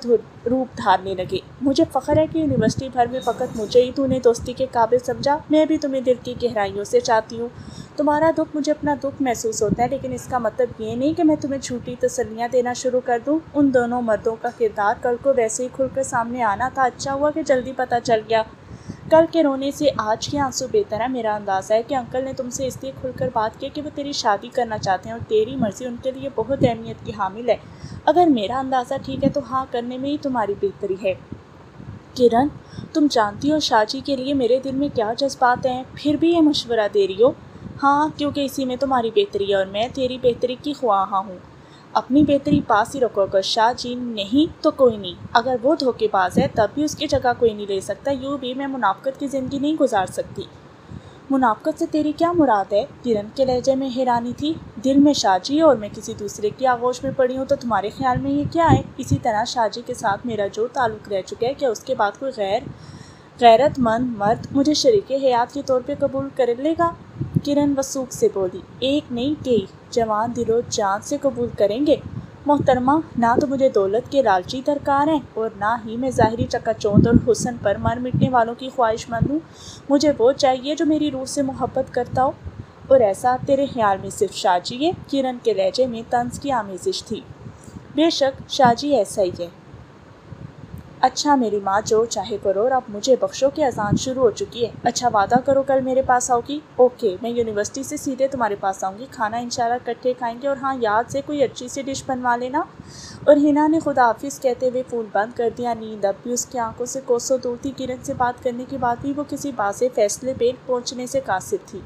روپ دھارنے لگے۔ مجھے فخر ہے کہ یونیورسٹی بھر میں فقط مجھے ہی تو نے دوستی کے قابل سمجھا۔ میں بھی تمہیں دل کی گہرائیوں سے چاہتی ہوں۔ تمہارا دکھ مجھے اپنا دکھ محسوس ہوتا ہے، لیکن اس کا مطلب یہ نہیں کہ میں تمہیں جھوٹی تسلیاں دینا شروع کر دوں۔ ان دونوں مردوں کا کردار کل کو ویسے ہی کھل کر سامنے آنا تھا۔ اچھا ہوا کہ جلدی پتہ چل گیا۔ کل کے رونے سے آج کے آنسو بہتر ہے۔ میرا اندازہ ہے کہ انکل نے تم سے اس لیے کھل کر بات کی کہ وہ تیری شادی کرنا چاہتے ہیں، اور تیری مرضی ان کے لیے بہت اہمیت کی حامل ہے۔ اگر میرا اندازہ ٹھیک ہے تو ہاں کرنے میں ہی تمہاری بہتری ہے۔ کرن، تم جانتی ہو شاہ جی کے لیے میرے دل میں کیا جذبات ہیں، پھر بھی یہ مشورہ دے رہی ہو؟ ہاں، کیونکہ اسی میں تمہاری بہتری ہے، اور میں تیری بہتری کی خواہاں ہوں۔ اپنی بہتری پاس ہی رکھو۔ اگر شاہ جی نہیں تو کوئی نہیں، اگر وہ دھوکے باز ہے تب بھی اس کی جگہ کوئی نہیں لے سکتا۔ یوں بھی میں منافقت کی زندگی نہیں گزار سکتی۔ منافقت سے تیری کیا مراد ہے؟ کرن کے لہجے میں حیرانی تھی۔ دل میں شاہ جی اور میں کسی دوسرے کی آغوش میں پڑی ہوں تو تمہارے خیال میں یہ کیا ہے؟ اسی طرح شاہ جی کے ساتھ میرا جو تعلق رہ چکا ہے، کیا اس کے بعد کوئی غیرت مند مرد مجھے شریک حیات کے طور پہ قبول کر لے گا؟ کرن وثوق سے بولی۔ ایک نہیں کئی جوان دل و جان سے قبول کریں گے محترمہ۔ نہ تو مجھے دولت کے لالچی درکار ہیں، اور نہ ہی میں ظاہری چکا چوند اور حسن پر مر مٹنے والوں کی خواہش مند ہوں۔ مجھے وہ چاہیے جو میری روح سے محبت کرتا ہو، اور ایسا تیرے خیال میں صرف شاہ جی ہے؟ کرن کے لہجے میں طنز کی آمیزش تھی۔ بے شک شاہ جی ایسا ہی ہے۔ اچھا میری ماں، جو چاہے کرو، اور اب مجھے بخشو کہ اذان شروع ہو چکی ہے۔ اچھا وعدہ کرو کل میرے پاس آؤ گی؟ اوکے، میں یونیورسٹی سے سیدھے تمہارے پاس آؤں گی۔ کھانا انشاءاللہ اکٹھے کھائیں گے، اور ہاں یاد سے کوئی اچھی سی ڈش بنوا لینا۔ اور ہینا نے خدا حافظ کہتے ہوئے فون بند کر دیا۔ نیند اب بھی اس کی آنکھوں سے کوسوں دور تھی۔ کرن سے بات کرنے کے بعد بھی وہ کسی واضح فیصلے پہ پہنچنے سے قاصر تھی۔